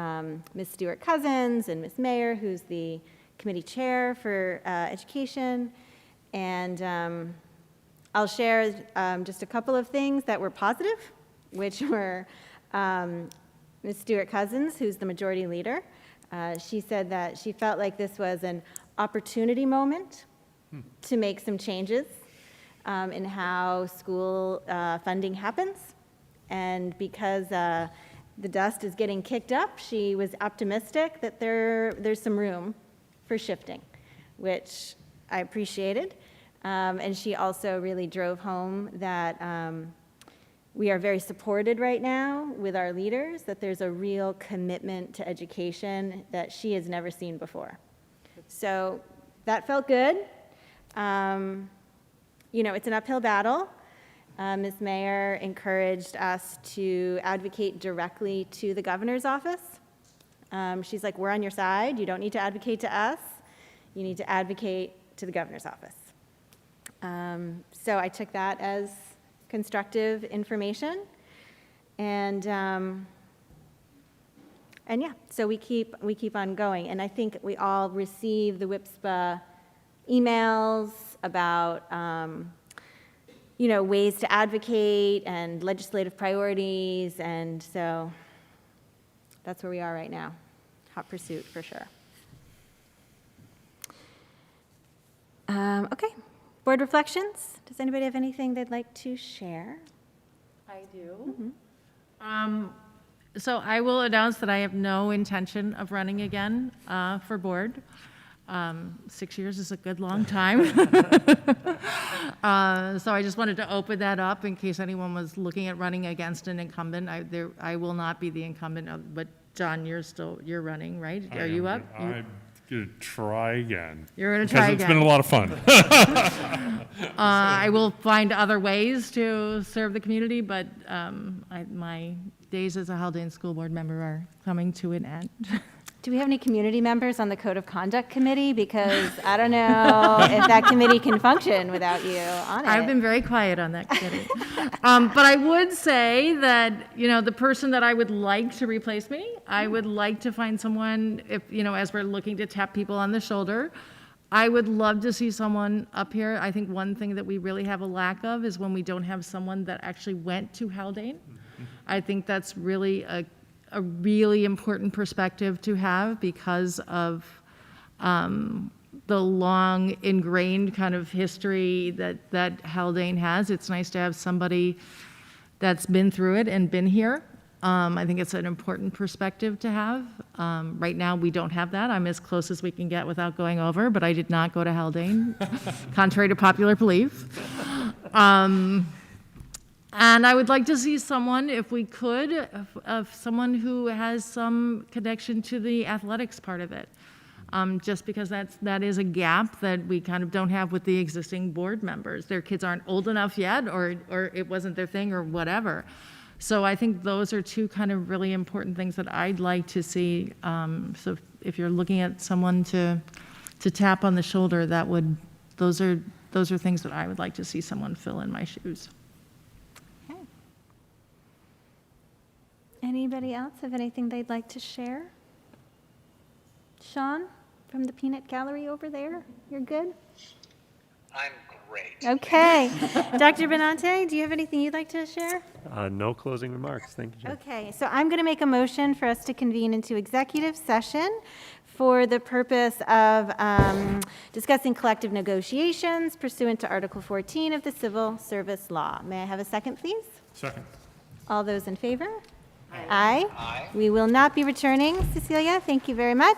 Speaker 1: Ms. Stewart Cousins and Ms. Mayer, who's the committee chair for education. And I'll share just a couple of things that were positive, which were Ms. Stewart Cousins, who's the majority leader. She said that she felt like this was an opportunity moment to make some changes in how school funding happens. And because the dust is getting kicked up, she was optimistic that there's some room for shifting, which I appreciated. And she also really drove home that we are very supported right now with our leaders, that there's a real commitment to education that she has never seen before. So that felt good. It's an uphill battle. Ms. Mayer encouraged us to advocate directly to the governor's office. She's like, we're on your side. You don't need to advocate to us. You need to advocate to the governor's office. So I took that as constructive information. And yeah, so we keep on going. And I think we all receive the WIPSPA emails about ways to advocate and legislative priorities, and so that's where we are right now. Hot pursuit for sure. Okay, board reflections. Does anybody have anything they'd like to share?
Speaker 2: I do. So I will announce that I have no intention of running again for board. 6 years is a good long time. So I just wanted to open that up in case anyone was looking at running against an incumbent. I will not be the incumbent, but John, you're running, right? Are you up?
Speaker 4: I'm going to try again.
Speaker 2: You're going to try
Speaker 4: Because it's
Speaker 2: again.
Speaker 4: been a lot of fun.
Speaker 2: I will find other ways to serve the community, but my days as a Haldane School Board member are coming to an end.
Speaker 1: Do we have any community members on the Code of Conduct Committee? Because I don't know if that committee can function without you on it.
Speaker 2: I've been very quiet on that committee. But I would say that, the person that I would like to replace me, I would like to find someone, as we're looking to tap people on the shoulder, I would love to see someone up here. I think one thing that we really have a lack of is when we don't have someone that actually went to Haldane. I think that's really a really important perspective to have because of the long ingrained kind of history that Haldane has. It's nice to have somebody that's been through it and been here. I think it's an important perspective to have. Right now, we don't have that. I'm as close as we can get without going over, but I did not go to Haldane, contrary to popular belief. And I would like to see someone, if we could, of someone who has some connection to the athletics part of it. Just because that is a gap that we kind of don't have with the existing board members. Their kids aren't old enough yet, or it wasn't their thing, or whatever. So I think those are two kind of really important things that I'd like to see. So if you're looking at someone to tap on the shoulder, those are things that I would like to see someone fill in my shoes.
Speaker 1: Okay. Anybody else have anything they'd like to share? Sean, from the Peanut Gallery over there, you're good?
Speaker 14: I'm great.
Speaker 1: Okay. Dr. Benante, do you have anything you'd like to share?
Speaker 3: No closing remarks. Thank you, Jen.
Speaker 1: Okay, so I'm going to make a motion for us to convene into executive session for the purpose of discussing collective negotiations pursuant to Article 14 of the Civil Service Law. May I have a second, please?
Speaker 4: Second.
Speaker 1: All those in favor? Aye. We will not be returning. Cecilia, thank you very much.